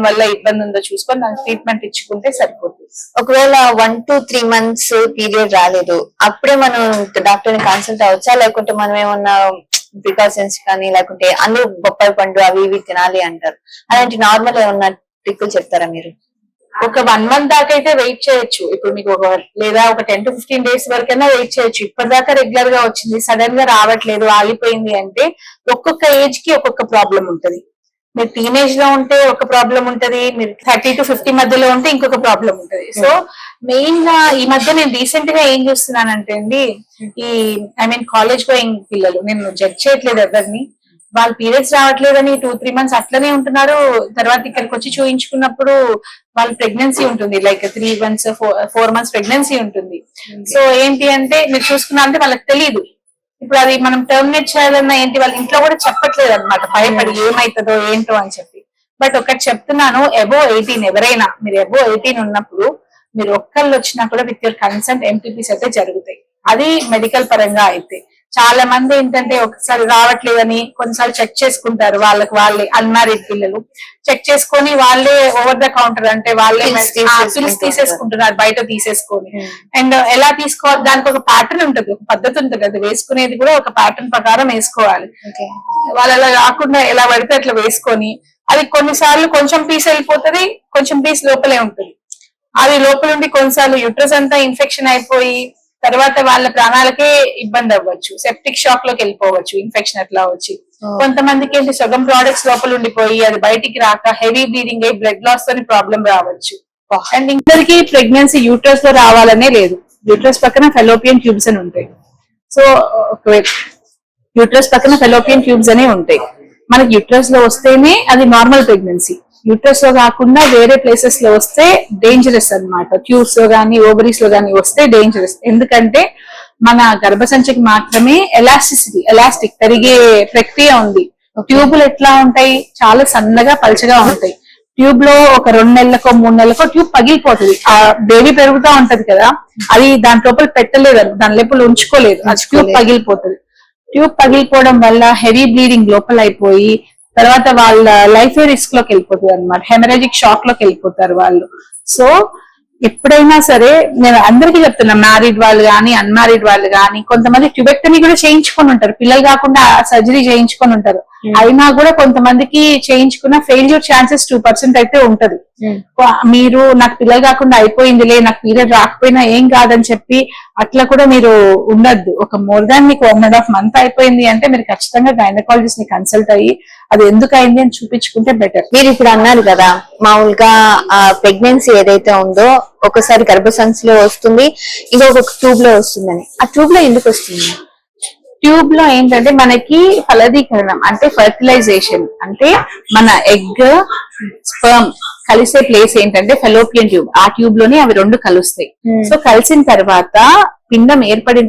వల్ల ఇబ్బంది ఉందో చూసుకొని దానికి ట్రీట్మెంట్ ఇచ్చుకుంటే సరిపోతుంది. ఒకవేళ 1 to 3 months పీరియడ్ రాలేదు, అప్పుడే మనం డాక్టర్ ని కన్సల్ట్ అవ్వచ్చా? లేకుంటే మనం ఏమన్నా ప్రికాషన్స్ కానీ, లేకుంటే అందరూ బొప్పాయి పండు అవి ఇవి తినాలి అంటారు, అలాంటి నార్మల్ ఏమన్నా ట్రిక్కులు చెప్తారా మీరు? ఒక 1 month దాకా అయితే వెయిట్ చేయొచ్చు. ఇప్పుడు మీకు లేదా ఒక 10 to 15 days వరకైనా వెయిట్ చేయొచ్చు. ఇప్పటిదాకా రెగ్యులర్ గా వచ్చింది, సడన్ గా రావట్లేదు, ఆగిపోయింది అంటే ఒక్కొక్క ఏజ్ కి ఒక్కొక్క ప్రాబ్లం ఉంటది. మీరు టీనేజ్ లో ఉంటే ఒక ప్రాబ్లం ఉంటది, మీరు 30 to 50 మధ్యలో ఉంటే ఇంకొక ప్రాబ్లం ఉంటది. సో మెయిన్ గా ఈ మధ్య నేను రీసెంట్ గా ఏం చూస్తున్నానంటే అండి, ఈ కాలేజ్ గోయింగ్ పిల్లలు, నేను జడ్జ్ చేయట్లేదు ఎవరిని, వాళ్ళ పీరియడ్స్ రావట్లేదని 2-3 months అట్లనే ఉంటున్నారు. తర్వాత ఇక్కడికి వచ్చి చూయించుకున్నప్పుడు వాళ్ళ ప్రెగ్నెన్సీ ఉంటుంది, లైక్ 3 months 4 months ప్రెగ్నెన్సీ ఉంటుంది. సో ఏంటి అంటే మీరు చూసుకున్నా అంటే వాళ్ళకి తెలియదు. ఇప్పుడు అది మనం టర్మినేట్ చేయాలన్నా ఏంటి, వాళ్ళ ఇంట్లో కూడా చెప్పట్లేదు అనమాట, భయపడి ఏమైతుందో ఏంటో అని చెప్పి. బట్ ఒకటి చెప్తున్నాను, అబోవ్ 18 ఎవరైనా, మీరు అబోవ్ 18 ఉన్నప్పుడు మీరు ఒక్కళ్ళు వచ్చినా కూడా విత్ యువర్ కన్సెంట్ ఎంపీపీస్ అయితే జరుగుతాయి. అది మెడికల్ పరంగా అయితే. చాలా మంది ఏంటంటే ఒకసారి రావట్లేదని కొన్నిసార్లు చెక్ చేసుకుంటారు, వాళ్ళే అన్మ్యారీడ్ పిల్లలు చెక్ చేసుకొని వాళ్ళే ఓవర్ ద కౌంటర్ అంటే వాళ్ళే పిల్స్ తీసేసుకుంటున్నారు బయట తీసేసుకొని. అండ్ ఎలా తీసుకోవాలి, దానికి ఒక ప్యాటర్న్ ఉంటుంది, ఒక పద్ధతి ఉంటుంది, అది వేసుకునేది కూడా ఒక ప్యాటర్న్ ప్రకారం వేసుకోవాలి. వాళ్ళు అలా కాకుండా ఎలా పడితే అట్లా వేసుకొని, అది కొన్నిసార్లు కొంచెం పీస్ వెళ్ళిపోతుంది, కొంచెం పీస్ లోపలే ఉంటుంది. అది లోపల ఉండి కొన్నిసార్లు యూట్రస్ అంతా ఇన్ఫెక్షన్ అయిపోయి తర్వాత వాళ్ళ ప్రాణాలకే ఇబ్బంది అవ్వచ్చు, సెప్టిక్ షాక్ లోకి వెళ్ళిపోవచ్చు, ఇన్ఫెక్షన్ అట్లా వచ్చి. కొంతమందికి ఏంటి సగం ప్రోడక్ట్స్ లోపల ఉండిపోయి అది బయటికి రాక హెవీ బ్లీడింగ్ అయ్యి బ్లడ్ లాస్ తోని ప్రాబ్లం రావచ్చు. అండ్ ఇందరికి ప్రెగ్నెన్సీ యూట్రస్ లో రావాలనే లేదు, యూట్రస్ పక్కన ఫెలోపియన్ ట్యూబ్స్ అని ఉంటాయి. సో యూట్రస్ పక్కన ఫెలోపియన్ ట్యూబ్స్ అనే ఉంటాయి. మనకి యూట్రస్ లో వస్తేనే అది నార్మల్ ప్రెగ్నెన్సీ, యూట్రస్ లో కాకుండా వేరే ప్లేసెస్ లో వస్తే డేంజరస్ అన్నమాట. ట్యూబ్స్ లో గానీ ఓవరీస్ లో గానీ వస్తే డేంజరస్. ఎందుకంటే మన గర్భసంచికి మాత్రమే ఎలాస్టిక్ పెరిగే ప్రక్రియ ఉంది. ట్యూబులు ఎట్లా ఉంటాయి, చాలా సన్నగా పలచగా ఉంటాయి. ట్యూబ్ లో ఒక 2 నెలలకో 3 నెలలకో ట్యూబ్ పగిలిపోతుంది. ఆ బేబీ పెరుగుతూ ఉంటది కదా, అది దాని లోపల పెట్టలేదు, దాని లోపల ఉంచుకోలేదు, ఆ ట్యూబ్ పగిలిపోతుంది. ట్యూబ్ పగిలిపోవడం వల్ల హెవీ బ్లీడింగ్ లోపల అయిపోయి తర్వాత వాళ్ళ లైఫ్ రిస్క్ లోకి వెళ్ళిపోతుంది అనమాట, హెమరేజిక్ షాక్ లోకి వెళ్ళిపోతారు వాళ్ళు. సో ఎప్పుడైనా సరే నేను అందరికీ చెప్తున్నా, మ్యారీడ్ వాళ్ళు కానీ అన్మ్యారీడ్ వాళ్ళు కానీ, కొంతమంది ట్యూబెక్టమీ కూడా చేయించుకొని ఉంటారు, పిల్లలు కాకుండా సర్జరీ చేయించుకొని ఉంటారు. అయినా కూడా కొంతమందికి చేయించుకున్న ఫెయిల్యూర్ ఛాన్సెస్ 2% అయితే ఉంటది. మీరు నాకు పిల్లలు కాకుండా అయిపోయిందిలే, నాకు పీరియడ్ రాకపోయినా ఏం కాదని చెప్పి అట్లా కూడా మీరు ఉండద్దు. ఒక మోర్ దాన్ మీకు 1.5 month అయిపోయింది అంటే మీరు ఖచ్చితంగా గైనకాలజిస్ట్ ని కన్సల్ట్ అయ్యి అది ఎందుకు అయింది అని చూపించుకుంటే బెటర్. మీరు ఇప్పుడు అన్నారు కదా, మామూలుగా ప్రెగ్నెన్సీ ఏదైతే ఉందో ఒకసారి గర్భసంచిలో వస్తుంది, ఇంకొక ట్యూబ్ లో వస్తుందని. ఆ ట్యూబ్ లో ఎందుకు వస్తుంది? ట్యూబ్ లో ఏంటంటే మనకి ఫలదీకరణం అంటే ఫర్టిలైజేషన్, అంటే మన ఎగ్ స్పర్మ్ కలిసే ప్లేస్ ఏంటంటే ఫెలోపియన్ ట్యూబ్. ఆ ట్యూబ్ లోనే అవి రెండు కలుస్తాయి. సో కలిసిన తర్వాత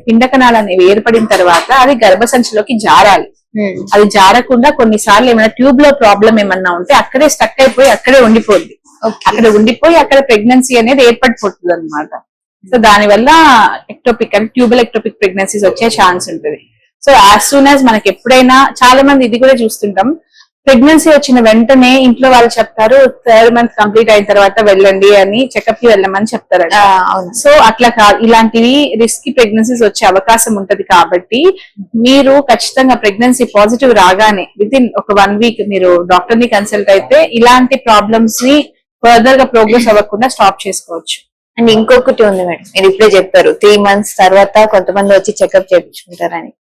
పిండ కణాలు అనేవి ఏర్పడిన తర్వాత అది గర్భసంచిలోకి జారాలి. అది జారకుండా కొన్నిసార్లు ఏమైనా ట్యూబ్ లో ప్రాబ్లం ఏమన్నా ఉంటే అక్కడే స్టక్ అయిపోయి అక్కడే ఉండిపోద్ది. అక్కడ ఉండిపోయి అక్కడ ప్రెగ్నెన్సీ అనేది ఏర్పడిపోతుంది అనమాట. సో దాని వల్ల ఎక్టోపిక్ అంటే ట్యూబల్ ఎక్టోపిక్ ప్రెగ్నెన్సీస్ వచ్చే ఛాన్స్ ఉంటుంది. సో యాజ్ సూన్ యాజ్ మనకి ఎప్పుడైనా, చాలా మంది ఇది కూడా చూస్తుంటాం, ప్రెగ్నెన్సీ వచ్చిన వెంటనే ఇంట్లో వాళ్ళు చెప్తారు 3rd month కంప్లీట్ అయిన తర్వాత వెళ్ళండి అని, చెకప్ కి వెళ్ళమని చెప్తారు. సో అట్లా కాదు, ఇలాంటివి రిస్కీ ప్రెగ్నెన్సీస్ వచ్చే అవకాశం ఉంటది. కాబట్టి మీరు ఖచ్చితంగా ప్రెగ్నెన్సీ పాజిటివ్ రాగానే విత్ ఇన్ ఒక 1 week మీరు డాక్టర్ ని కన్సల్ట్ అయితే ఇలాంటి ప్రాబ్లమ్స్ ని ఫర్దర్ గా ప్రోగ్రెస్ అవ్వకుండా స్టాప్ చేసుకోవచ్చు. అండ్ ఇంకొకటి ఉంది మేడం, మీరు ఇప్పుడే చెప్పారు 3 months తర్వాత కొంతమంది వచ్చి చెకప్ చేయించుకుంటారని.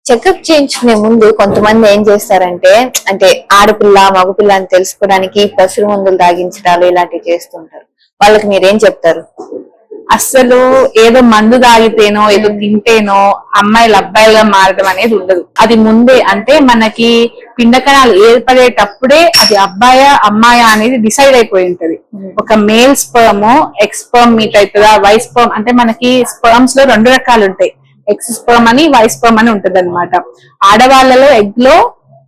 చెకప్ చేయించుకునే ముందు కొంతమంది ఏం చేస్తారంటే, అంటే ఆడపిల్ల మగపిల్ల అని తెలుసుకోవడానికి పసురు మందులు తాగించడాలు ఇలాంటివి చేస్తుంటారు. వాళ్ళకి మీరేం చెప్తారు? అస్సలు ఏదో మందు తాగితేనో ఏదో తింటేనో అమ్మాయిలు అబ్బాయిలుగా మారడం అనేది ఉండదు. అది ముందే, అంటే మనకి పిండ కణాలు ఏర్పడేటప్పుడే అది అబ్బాయా అమ్మాయా అనేది డిసైడ్ అయిపోయి ఉంటది. ఒక male sperm X sperm meet అవుతుందా, వై స్పర్మ్, అంటే మనకి స్పర్మ్స్ లో 2 రకాలు ఉంటాయి, ఎక్స్ స్పర్మ్ అని వై స్పర్మ్ అని ఉంటది అనమాట. ఆడవాళ్ళలో ఎగ్ లో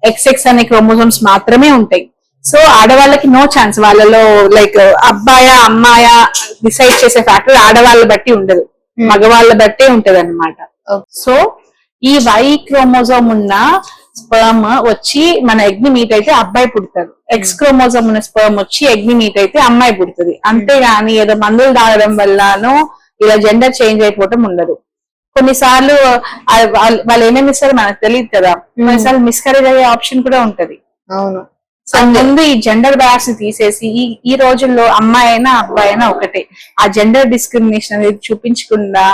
XX అనే క్రోమోజోమ్స్ మాత్రమే ఉంటాయి. సో ఆడవాళ్ళకి నో ఛాన్స్, వాళ్ళలో లైక్ అబ్బాయా అమ్మాయా డిసైడ్ చేసే ఫ్యాక్టర్ ఆడవాళ్ళ బట్టి ఉండదు, మగవాళ్ళ బట్టే ఉంటది అనమాట. సో ఈ వై క్రోమోజోమ్ ఉన్న స్పర్మ్ వచ్చి మన ఎగ్ ని మీట్ అయితే అబ్బాయి పుడతారు, ఎక్స్ క్రోమోజోమ్ ఉన్న స్పర్మ్ వచ్చి ఎగ్ ని మీట్ అయితే అమ్మాయి పుడుతుంది. అంతేగాని ఏదో మందులు తాగడం వల్లనో ఇలా జెండర్ చేంజ్ అయిపోవటం ఉండదు. కొన్నిసార్లు వాళ్ళు ఏమేమి ఇస్తారో మనకు తెలియదు కదా, కొన్నిసార్లు మిస్కరేజ్ అయ్యే ఆప్షన్ కూడా ఉంటది. అవును. సో ముందు ఈ జెండర్ బ్యాస్ ని తీసేసి ఈ రోజుల్లో అమ్మాయి అయినా అబ్బాయి అయినా ఒకటే, ఆ జెండర్ డిస్క్రిమినేషన్ అనేది చూపించకుండా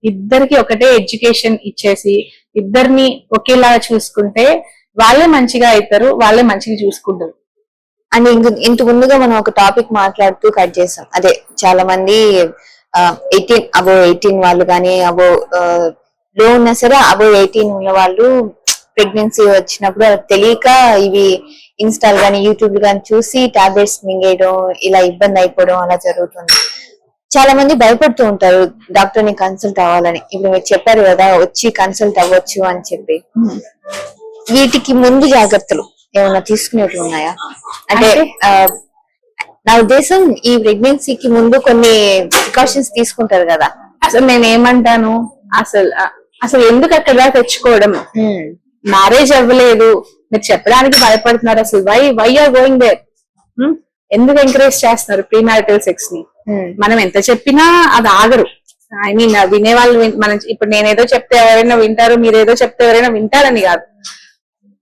ఇద్దరికి ఒకటే ఎడ్యుకేషన్ ఇచ్చేసి ఇద్దరిని ఒకేలాగా చూసుకుంటే వాళ్ళే మంచిగా అవుతారు, వాళ్ళే మంచిగా చూసుకుంటారు. అండ్ ఇంత ముందుగా మనం ఒక టాపిక్ మాట్లాడుతూ కట్ చేసాం. అదే చాలా మంది 18 వాళ్ళు కానీ లో ఉన్నా సరే 18 ఉన్న వాళ్ళు ప్రెగ్నెన్సీ వచ్చినప్పుడు తెలియక ఇవి ఇన్స్టాల్ గానీ యూట్యూబ్ గానీ చూసి టాబ్లెట్స్ మింగేయడం, ఇలా ఇబ్బంది అయిపోవడం అలా జరుగుతుంది. చాలా మంది భయపడుతూ ఉంటారు డాక్టర్ ని కన్సల్ట్ అవ్వాలని. ఇప్పుడు మీరు చెప్పారు కదా వచ్చి కన్సల్ట్ అవ్వచ్చు అని చెప్పి, వీటికి ముందు జాగ్రత్తలు ఏమైనా తీసుకునేవి ఉన్నాయా? అంటే నా ఉద్దేశం ఈ ప్రెగ్నెన్సీకి ముందు కొన్ని ప్రికాషన్స్ తీసుకుంటారు కదా. అసలు నేను ఏమంటాను, అసలు ఎందుకు అక్కడ తెచ్చుకోవడం? మ్యారేజ్ అవ్వలేదు, మీరు చెప్పడానికి భయపడుతున్నారు. అసలు వై ఆర్ గోయింగ్ దేర్? ఎందుకు ఎంకరేజ్ చేస్తున్నారు ప్రీ మ్యారిటల్ సెక్స్ ని? మనం ఎంత చెప్పినా అది ఆగరు. ఐ మీన్ వినేవాళ్ళు మనం ఇప్పుడు నేనేదో చెప్తే ఎవరైనా వింటారు, మీరేదో చెప్తే ఎవరైనా వింటారని కాదు.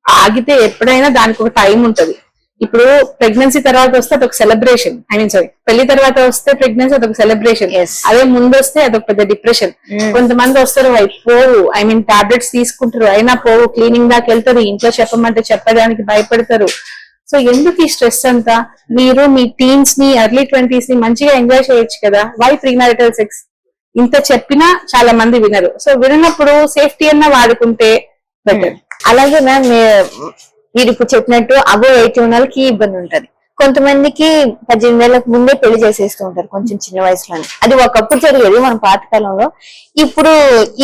ఆగితే ఎప్పుడైనా దానికి ఒక టైం ఉంటది. ఇప్పుడు ప్రెగ్నెన్సీ తర్వాత వస్తే అదొక సెలబ్రేషన్, పెళ్లి తర్వాత వస్తే ప్రెగ్నెన్సీ అదొక సెలబ్రేషన్, అదే ముందు వస్తే అదొక పెద్ద డిప్రెషన్. కొంతమంది వస్తారు పోవు, ఐ మీన్ టాబ్లెట్స్ తీసుకుంటారు అయినా పోవు, క్లీనింగ్ దాకా వెళ్తారు, ఇంట్లో చెప్పమంటే చెప్పడానికి భయపడతారు. సో ఎందుకు ఈ స్ట్రెస్ అంతా? మీరు మీ టీన్స్ ని ఎర్లీ 20s ని మంచిగా ఎంజాయ్ చేయొచ్చు కదా. Why pre marital sex? ఇంత చెప్పినా చాలా మంది వినరు. సో వినప్పుడు సేఫ్టీ అన్నా వాడుకుంటే బెటర్. అలాగే మ్యామ్ మీరు ఇప్పుడు చెప్పినట్టు 18 ఉన్న వాళ్ళకి ఇబ్బంది ఉంటది. కొంతమందికి 18 ఏళ్లకు ముందే పెళ్లి చేసేస్తూ ఉంటారు కొంచెం చిన్న వయసులోనే. అది ఒకప్పుడు జరిగేది మన పాతకాలంలో. ఇప్పుడు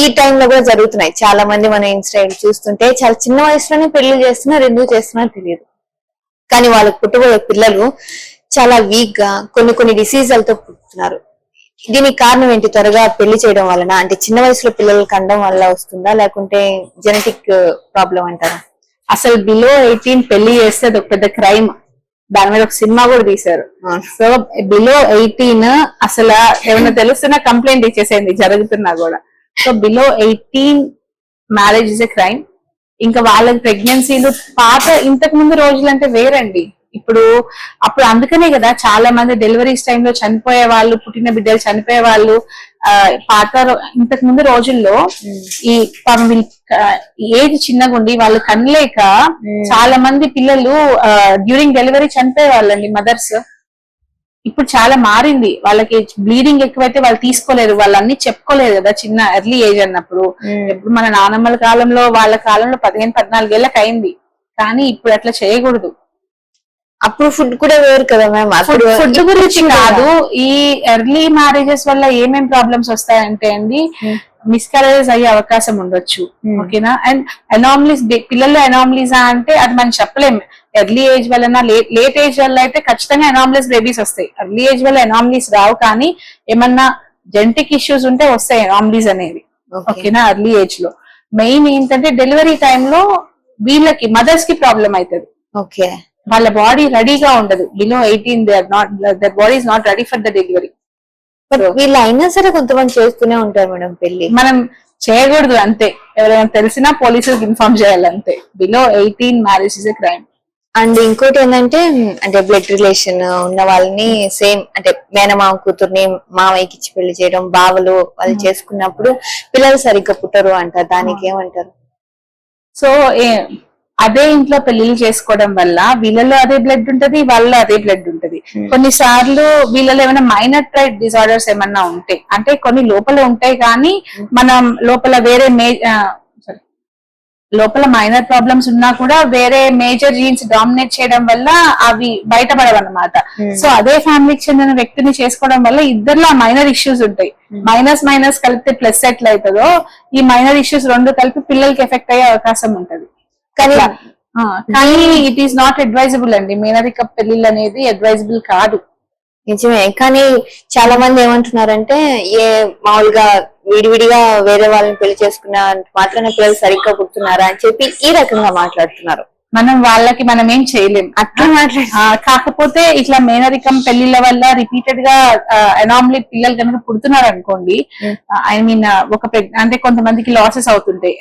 ఈ టైంలో కూడా జరుగుతున్నాయి. చాలా మంది మన ఇన్స్టా చూస్తుంటే చాలా చిన్న వయసులోనే పెళ్లి చేస్తున్నారు. ఎందుకు చేస్తున్నారో తెలియదు. కానీ వాళ్ళకి పుట్టబోయే పిల్లలు చాలా వీక్ గా కొన్ని డిసీజులతో పుట్టుతున్నారు. దీనికి కారణం ఏంటి? త్వరగా పెళ్లి చేయడం వలన, అంటే చిన్న వయసులో పిల్లలు కండం వల్ల వస్తుందా, లేకుంటే జెనెటిక్ ప్రాబ్లం అంటారా? అసలు బిలో 18 పెళ్లి చేస్తే అది ఒక పెద్ద క్రైమ్. దాని మీద ఒక సినిమా కూడా తీశారు. సో బిలో 18 అసలు ఏమైనా తెలుస్తున్నా కంప్లైంట్ ఇచ్చేసేయండి జరుగుతున్నా కూడా. So below 18 marriage is a crime. ఇంకా వాళ్ళకి ప్రెగ్నెన్సీలు ఇంతకు ముందు రోజులంటే వేరండి. అప్పుడు అందుకనే కదా చాలా మంది డెలివరీస్ టైంలో చనిపోయే వాళ్ళు, పుట్టిన బిడ్డలు చనిపోయే వాళ్ళు. ఇంతకు ముందు రోజుల్లో ఈ ఏజ్ చిన్నగా ఉండి వాళ్ళు కనలేక చాలా మంది పిల్లలు డ్యూరింగ్ డెలివరీ చనిపోయే వాళ్ళండి, మదర్స్. ఇప్పుడు చాలా మారింది. వాళ్ళకి బ్లీడింగ్ ఎక్కువైతే వాళ్ళు తీసుకోలేరు, వాళ్ళు అన్ని చెప్పుకోలేదు కదా చిన్న ఎర్లీ ఏజ్ అన్నప్పుడు. ఇప్పుడు మన నానమ్మల కాలంలో, వాళ్ళ కాలంలో 15-14 ఏళ్ళకి అయింది. కానీ ఇప్పుడు అట్లా చేయకూడదు. అప్పుడు ఫుడ్ కూడా వేరు కదా మ్యామ్. ఫుడ్ గురించి కాదు, ఈ ఎర్లీ మ్యారేజెస్ వల్ల ఏమేం ప్రాబ్లమ్స్ వస్తాయంటే అండి, మిస్క్యారేజెస్ అయ్యే అవకాశం ఉండొచ్చు. ఓకేనా? అండ్ అనామలీస్, పిల్లల్లో అనామలీస్ అంటే అది మనం చెప్పలేము. ఎర్లీ ఏజ్ వల్ల లేట్ ఏజ్ వల్ల అయితే ఖచ్చితంగా అనామలీస్ బేబీస్ వస్తాయి. ఎర్లీ ఏజ్ వల్ల అనామలీస్ రావు, కానీ ఏమన్నా జెనెటిక్ ఇష్యూస్ ఉంటే వస్తాయి అనామలీస్ అనేవి. ఓకేనా? ఎర్లీ ఏజ్ లో మెయిన్ ఏంటంటే డెలివరీ టైంలో వీళ్ళకి మదర్స్ కి ప్రాబ్లం అవుతుంది. ఓకే, వాళ్ళ బాడీ రెడీగా ఉండదు. Below 18 their body is not ready for the delivery. వీళ్ళు అయినా సరే కొంతమంది చేస్తూనే ఉంటారు మేడం పెళ్లి. మనం చేయకూడదు అంతే. ఎవరైనా తెలిసినా పోలీసులకు ఇన్ఫార్మ్ చేయాలి అంతే. Below 18 marriage is a crime. And ఇంకోటి ఏంటంటే, అంటే బ్లడ్ రిలేషన్ ఉన్న వాళ్ళని సేమ్ అంటే మేనమామ కూతుర్ని మామయ్యకి ఇచ్చి పెళ్లి చేయడం, బావలు వాళ్ళు చేసుకున్నప్పుడు పిల్లలు సరిగ్గా పుట్టరు అంటారు. దానికి ఏమంటారు? సో అదే ఇంట్లో పెళ్లిళ్ళు చేసుకోవడం వల్ల వీళ్ళలో అదే బ్లడ్ ఉంటది, వాళ్ళలో అదే బ్లడ్ ఉంటది. కొన్నిసార్లు వీళ్ళలో ఏమైనా మైనర్ ట్రైట్ డిజార్డర్స్ ఏమన్నా ఉంటాయి అంటే కొన్ని లోపల ఉంటాయి, కానీ మనం లోపల లోపల మైనర్ ప్రాబ్లమ్స్ ఉన్నా కూడా వేరే మేజర్ జీన్స్ డామినేట్ చేయడం వల్ల అవి బయటపడవన్నమాట. సో అదే ఫ్యామిలీకి చెందిన వ్యక్తిని చేసుకోవడం వల్ల ఇద్దరులో మైనర్ ఇష్యూస్ ఉంటాయి. మైనస్ కలిపితే ప్లస్ ఎట్లా అవుతుందో, ఈ మైనర్ ఇష్యూస్ రెండు కలిపి పిల్లలకి ఎఫెక్ట్ అయ్యే అవకాశం ఉంటది. కానీ ఇట్ ఈస్ నాట్ అడ్వైజబుల్ అండి. మేనరిక పెళ్లిళ్ళు అనేది అడ్వైజబుల్ కాదు. నిజమే, కానీ చాలా మంది ఏమంటున్నారంటే మామూలుగా విడివిడిగా వేరే వాళ్ళని పెళ్లి చేసుకున్న మాత్రమే పిల్లలు సరిగ్గా పుడుతున్నారా అని చెప్పి ఈ రకంగా మాట్లాడుతున్నారు. మనం వాళ్ళకి మనం ఏం చేయలేం అట్లా మాట్లాడి కాకపోతే ఇట్లా మేనరికం పెళ్లిళ్ళ వల్ల రిపీటెడ్ గా అనామలీ పిల్లలు కనుక పుడుతున్నారు అనుకోండి, ఐ మీన్ అంటే కొంతమందికి లాసెస్ అవుతుంటాయి,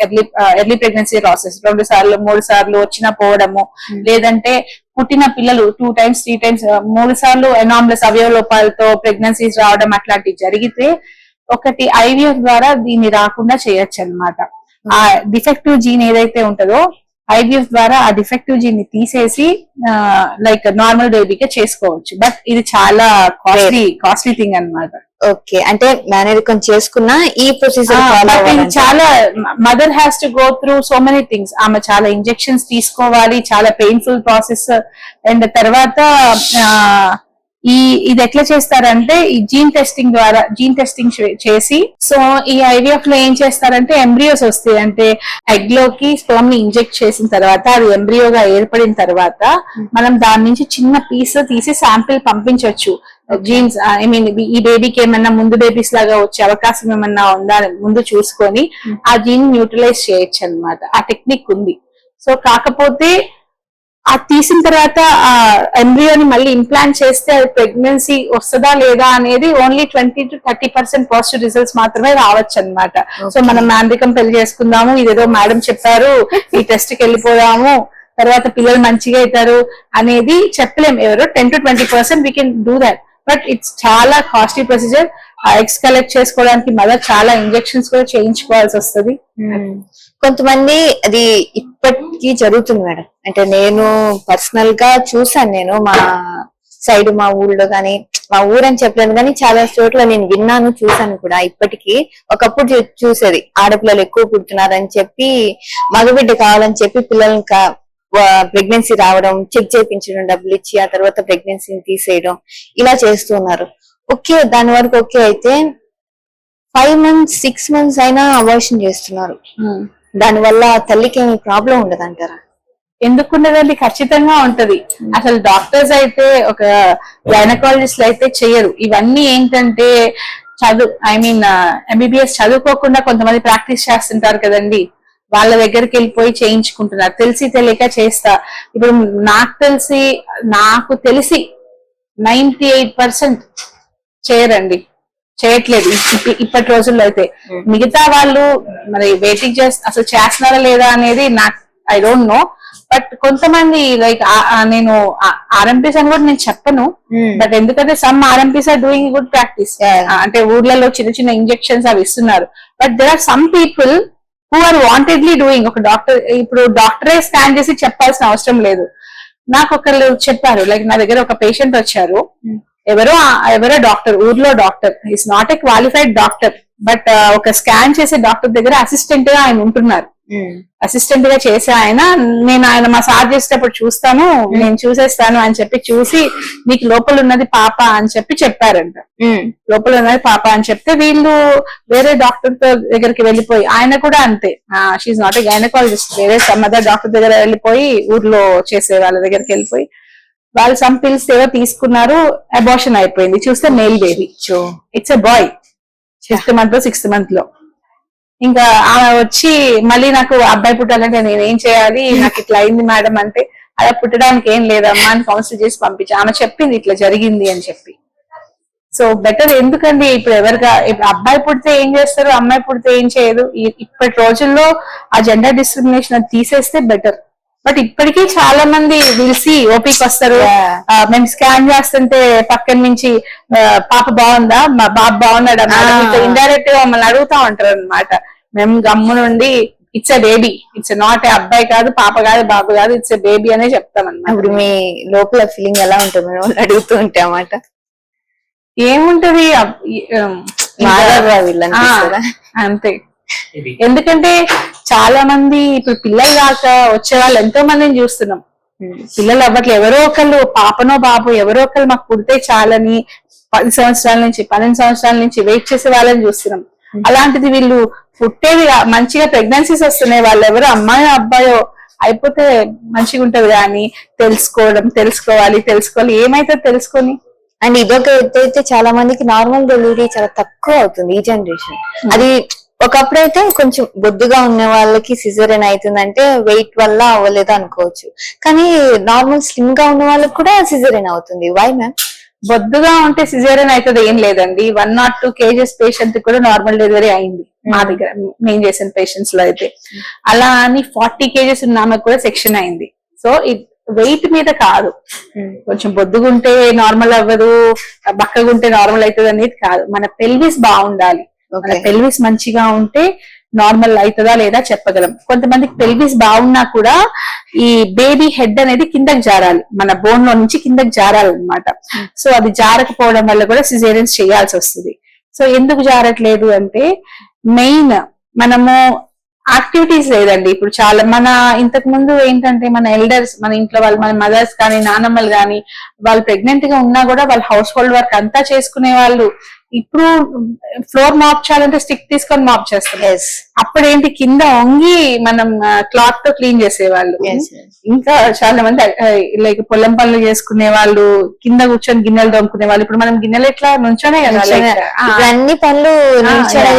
ఎర్లీ ప్రెగ్నెన్సీ లాసెస్ 2 సార్లు 3 సార్లు వచ్చినా పోవడము, లేదంటే పుట్టిన పిల్లలు 2 times 3 times 3 సార్లు ఎనామలస్ అవయవ లోపాలతో ప్రెగ్నెన్సీస్ రావడం అట్లాంటివి జరిగితే ఒకటి ఐవీఎఫ్ ద్వారా దీన్ని రాకుండా చేయొచ్చు అన్నమాట. ఆ డిఫెక్టివ్ జీన్ ఏదైతే ఉంటుందో ఐవీఎఫ్ ద్వారా ఆ డిఫెక్టివ్ జీన్ ని తీసేసి లైక్ నార్మల్ బేబీగా చేసుకోవచ్చు. బట్ ఇది చాలా కాస్ట్లీ థింగ్ అన్నమాట. ఓకే, అంటే మేనరికం చేసుకున్న ఈ ప్రొసీజర్ చాలా mother has to go through so many things. ఆమె చాలా ఇంజెక్షన్స్ తీసుకోవాలి, చాలా పెయిన్ఫుల్ ప్రాసెస్. అండ్ తర్వాత ఇది ఎట్లా చేస్తారంటే ఈ జీన్ టెస్టింగ్ ద్వారా చేసి, సో ఈ ఐవీఎఫ్ లో ఏం చేస్తారంటే ఎంబ్రియోస్ వస్తాయి, అంటే ఎగ్ లోకి స్పెర్మ్ ని ఇంజెక్ట్ చేసిన తర్వాత అది ఎంబ్రియోగా ఏర్పడిన తర్వాత మనం దాని నుంచి చిన్న పీస్ తీసి శాంపిల్ పంపించవచ్చు. జీన్స్ ఐ మీన్ ఈ బేబీకి ఏమన్నా ముందు బేబీస్ లాగా వచ్చే అవకాశం ఏమన్నా ఉందా ముందు చూసుకొని ఆ జీన్ న్యూట్రలైజ్ చేయొచ్చు అన్నమాట. ఆ టెక్నిక్ ఉంది. సో కాకపోతే ఆ తీసిన తర్వాత ఆ ఎంబ్రియోని మళ్ళీ ఇంప్లాంట్ చేస్తే అది ప్రెగ్నెన్సీ వస్తుందా లేదా అనేది ఓన్లీ 20 to 30% పాజిటివ్ రిజల్ట్స్ మాత్రమే రావచ్చు అన్నమాట. సో మనం మేనరికం పెళ్లి చేసుకుందాము, ఇదేదో మేడం చెప్పారు, ఈ టెస్ట్ కి వెళ్ళిపోదాము, తర్వాత పిల్లలు మంచిగా అవుతారు అనేది చెప్పలేం. ఎవరో 10 to 20% we can do that. But it's చాలా కాస్ట్లీ ప్రొసీజర్. ఎగ్స్ కలెక్ట్ చేసుకోవడానికి మదర్ చాలా ఇంజెక్షన్స్ కూడా చేయించుకోవాల్సి వస్తుంది. కొంతమంది అది ఇప్పటికీ జరుగుతుంది మేడం. అంటే నేను పర్సనల్ గా చూసాను, నేను మా సైడ్ మా ఊళ్ళో గానీ, మా ఊరని చెప్పలేను కానీ చాలా చోట్ల నేను విన్నాను, చూసాను కూడా. ఇప్పటికీ ఒకప్పుడు చూసేది ఆడపిల్లలు ఎక్కువ పుడుతున్నారని చెప్పి మగబిడ్డ కావాలని చెప్పి పిల్లల్ని ప్రెగ్నెన్సీ రావడం, చెక్ చేయించడం, డబ్బులు ఇచ్చి ఆ తర్వాత ప్రెగ్నెన్సీని తీసేయడం, ఇలా చేస్తున్నారు. ఓకే, దాని వరకు ఓకే. అయితే 5 months 6 months అయినా అబార్షన్ చేస్తున్నారు. దాని వల్ల తల్లికి ఏమి ప్రాబ్లం ఉండదు అంటారా? ఎందుకున్నదండి, ఖచ్చితంగా ఉంటది. అసలు డాక్టర్స్ అయితే, ఒక గైనకాలజిస్ట్లు అయితే చెయ్యరు. ఇవన్నీ ఏంటంటే ఐ మీన్ ఎంబీబీఎస్ చదువుకోకుండా కొంతమంది ప్రాక్టీస్ చేస్తుంటారు కదండి, వాళ్ళ దగ్గరికి వెళ్ళిపోయి చేయించుకుంటున్నారు. తెలిసి తెలియక చేస్తా. ఇప్పుడు నాకు తెలిసి 98% చేయరండి, చేయట్లేదు ఇప్పటి రోజుల్లో అయితే. మిగతా వాళ్ళు మరి వెయిటింగ్ అసలు చేస్తున్నారా లేదా అనేది నాకు ఐ డోంట్ నో. బట్ కొంతమంది లైక్ నేను ఆర్ఎంపీస్ అని కూడా నేను చెప్పను, బట్ ఎందుకంటే some RMPs are doing good practice. అంటే ఊర్లలో చిన్న చిన్న ఇంజెక్షన్స్ అవి ఇస్తున్నారు. But there are some people who are wantedly doing. ఒక డాక్టర్, ఇప్పుడు డాక్టరే స్కాన్ చేసి చెప్పాల్సిన అవసరం లేదు. నాకు ఒకళ్ళు చెప్పారు, లైక్ నా దగ్గర ఒక పేషెంట్ వచ్చారు, ఎవరో డాక్టర్, ఊర్లో doctor, is not a qualified doctor, but ఒక స్కాన్ చేసే డాక్టర్ దగ్గర అసిస్టెంట్ గా ఆయన ఉంటున్నారు. అసిస్టెంట్ గా చేసే ఆయన మా సార్ చేసేటప్పుడు చూస్తాను, నేను చూసేస్తాను అని చెప్పి చూసి, నీకు లోపల ఉన్నది పాప అని చెప్పి చెప్పారంట. లోపల ఉన్నది పాప అని చెప్తే వీళ్ళు వేరే డాక్టర్ దగ్గరికి వెళ్ళిపోయి, ఆయన కూడా అంతే, షీఈ్ నాట్ ఏ గైనకాలజిస్ట్, వేరే సమ్ అదర్ డాక్టర్ దగ్గర వెళ్ళిపోయి, ఊర్లో చేసే వాళ్ళ దగ్గరికి వెళ్ళిపోయి వాళ్ళు సమ్ పిల్స్ ఏవో తీసుకున్నారు, అబార్షన్ అయిపోయింది. చూస్తే male baby, it's a boy, 5th month 6th month లో. ఇంకా ఆమె వచ్చి మళ్ళీ నాకు అబ్బాయి పుట్టాలంటే నేనేం చేయాలి, నాకు ఇట్లా అయింది మేడం అంటే, అలా పుట్టడానికి ఏం లేదమ్మా అని కౌన్సిల్ చేసి పంపించి, ఆమె చెప్పింది ఇట్లా జరిగింది అని చెప్పి. So better. ఎందుకండి ఇప్పుడు ఇప్పుడు అబ్బాయి పుడితే ఏం చేస్తారు, అమ్మాయి పుడితే ఏం చేయదు. ఇప్పటి రోజుల్లో ఆ జెండర్ డిస్క్రిమినేషన్ అది తీసేస్తే బెటర్. బట్ ఇప్పటికీ చాలా మంది విలిసి ఓపీకి వస్తారు, మేము స్కాన్ చేస్తుంటే పక్కన నుంచి పాప బాగుందా, మా బాబు బాగున్నాడా, ఇండైరెక్ట్ గా మమ్మల్ని అడుగుతా ఉంటారు అనమాట. మేము గమ్ము నుండి it's a baby, it's not a అబ్బాయి కాదు, పాప కాదు, బాబు కాదు, ఇట్స్ ఎ బేబీ అనే చెప్తాం అన్నమాట. ఇప్పుడు మీ లోపల ఫీలింగ్ ఎలా ఉంటుంది మేడం అడుగుతూ ఉంటే? అన్నమాట ఏముంటది, అంతే. ఎందుకంటే చాలా మంది ఇప్పుడు పిల్లలు కాక వచ్చే వాళ్ళు ఎంతో మందిని చూస్తున్నాం. పిల్లలు అవ్వట్లేదు, ఎవరో ఒకళ్ళు పాపనో బాబు ఎవరో ఒకళ్ళు మాకు పుడితే చాలని 10 సంవత్సరాల నుంచి 12 సంవత్సరాల నుంచి వెయిట్ చేసే వాళ్ళని చూస్తున్నాం. అలాంటిది వీళ్ళు పుట్టేది మంచిగా ప్రెగ్నెన్సీస్ వస్తున్నాయి, వాళ్ళు ఎవరో అమ్మాయో అబ్బాయో అయిపోతే మంచిగా ఉంటది. కానీ తెలుసుకోవాలి ఏమైతే తెలుసుకొని. అండ్ ఇదొక ఎత్తైతే చాలా మందికి నార్మల్ డెలివరీ చాలా తక్కువ అవుతుంది ఈ జనరేషన్. అది ఒకప్పుడైతే కొంచెం బొద్దుగా ఉన్న వాళ్ళకి సిజేరియన్ అవుతుందంటే వెయిట్ వల్ల అవ్వలేదు అనుకోవచ్చు, కానీ నార్మల్ స్లిమ్ గా ఉన్న వాళ్ళకి కూడా సిజేరియన్ అవుతుంది. Why ma'am? బొద్దుగా ఉంటే సిజేరియన్ అవుతుంది ఏం లేదండి. 1 or 2 kgs పేషెంట్ కూడా నార్మల్ డెలివరీ అయింది మా దగ్గర మేము చేసిన పేషెంట్స్ లో అయితే. అలా అని 40 kgs ఉన్న ఆమెకు కూడా సెక్షన్ అయింది. సో వెయిట్ మీద కాదు, కొంచెం బొద్దుగుంటే నార్మల్ అవ్వదు, బక్కగుంటే నార్మల్ అవుతుంది అనేది కాదు. మన పెల్విస్ బాగుండాలి, మన పెల్విస్ మంచిగా ఉంటే నార్మల్ అవుతుందా లేదా చెప్పగలం. కొంతమందికి పెల్విస్ బాగున్నా కూడా ఈ బేబీ హెడ్ అనేది కిందకి జారాలి, మన బోన్ లో నుంచి కిందకి జారాలి అనమాట. సో అది జారకపోవడం వల్ల కూడా సిజేరియన్స్ చేయాల్సి వస్తుంది. సో ఎందుకు జారట్లేదు అంటే మెయిన్ మనము యాక్టివిటీస్ లేదండి. ఇప్పుడు చాలా మన ఇంతకు ముందు ఏంటంటే మన ఎల్డర్స్, మన ఇంట్లో వాళ్ళు, మన మదర్స్ కానీ నానమ్మలు కానీ వాళ్ళు ప్రెగ్నెంట్ గా ఉన్నా కూడా వాళ్ళు హౌస్ హోల్డ్ వర్క్ అంతా చేసుకునే వాళ్ళు. ఇప్పుడు ఫ్లోర్ మాప్ చేయాలంటే స్టిక్ తీసుకొని మాప్ చేస్తాం. అప్పుడేంటి కింద వంగి మనం క్లాత్ తో క్లీన్ చేసేవాళ్ళు. ఇంకా చాలా మంది లైక్ పొలం పనులు చేసుకునే వాళ్ళు, కింద కూర్చొని గిన్నెలు దొంకునే వాళ్ళు. ఇప్పుడు మనం గిన్నెలు ఎట్లా నుంచోనే కదా, అన్ని పనులు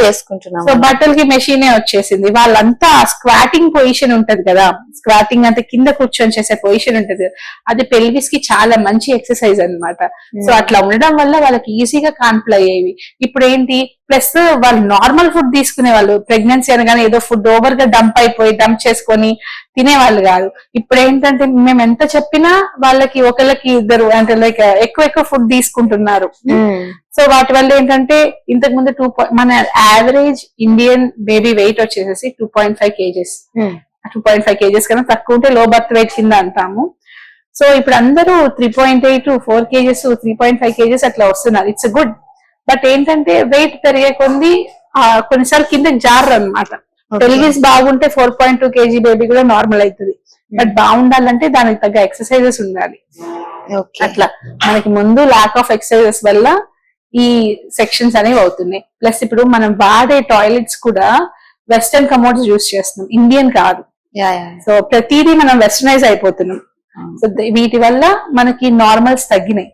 చేసుకుంటున్నాం. సో బట్టలకి మెషినే వచ్చేసింది. వాళ్ళంతా స్క్వాటింగ్ పొజిషన్ ఉంటది కదా, స్క్వాటింగ్ అంటే కింద కూర్చొని చేసే పొజిషన్ ఉంటది, అది పెల్విస్ కి చాలా మంచి ఎక్సర్సైజ్ అన్నమాట. సో అట్లా ఉండడం వల్ల వాళ్ళకి ఈజీగా కాన్పుల్ అయ్యేవి. ఇప్పుడు ఏంటి ప్లస్ వాళ్ళు నార్మల్ ఫుడ్ తీసుకునే వాళ్ళు, ప్రెగ్నెన్సీ అనగానే ఏదో ఫుడ్ ఓవర్ గా డంప్ చేసుకొని తినేవాళ్ళు కాదు. ఇప్పుడు ఏంటంటే మేము ఎంత చెప్పినా వాళ్ళకి ఒకళ్ళకి ఇద్దరు అంటే లైక్ ఎక్కువ ఫుడ్ తీసుకుంటున్నారు. సో వాటి వల్ల ఏంటంటే ఇంతకు ముందు మన యావరేజ్ ఇండియన్ బేబీ వెయిట్ వచ్చేసి 2.5 kgs. 2.5 kgs కన్నా తక్కువ ఉంటే లో బర్త్ వెయిట్ కింద అంటాము. సో ఇప్పుడు అందరూ 3.8 4 kgs 3.5 kgs అట్లా వస్తున్నారు. It's good. బట్ ఏంటంటే వెయిట్ పెరిగే కొంది కొన్నిసార్లు కింద జారు అనమాట. పెల్విస్ బాగుంటే 4.2 kg బేబీ కూడా నార్మల్ అవుతుంది. బట్ బాగుండాలంటే దానికి తగ్గ ఎక్సర్సైజెస్ ఉండాలి. అట్లా మనకి ముందు ల్యాక్ ఆఫ్ ఎక్సర్సైజెస్ వల్ల ఈ సెక్షన్స్ అనేవి అవుతున్నాయి. ప్లస్ ఇప్పుడు మనం వాడే టాయిలెట్స్ కూడా వెస్టర్న్ కమోడ్స్ యూస్ చేస్తున్నాం, ఇండియన్ కాదు. సో ప్రతిదీ మనం వెస్టర్నైజ్ అయిపోతున్నాం. సో వీటి వల్ల మనకి నార్మల్స్ తగ్గినాయి,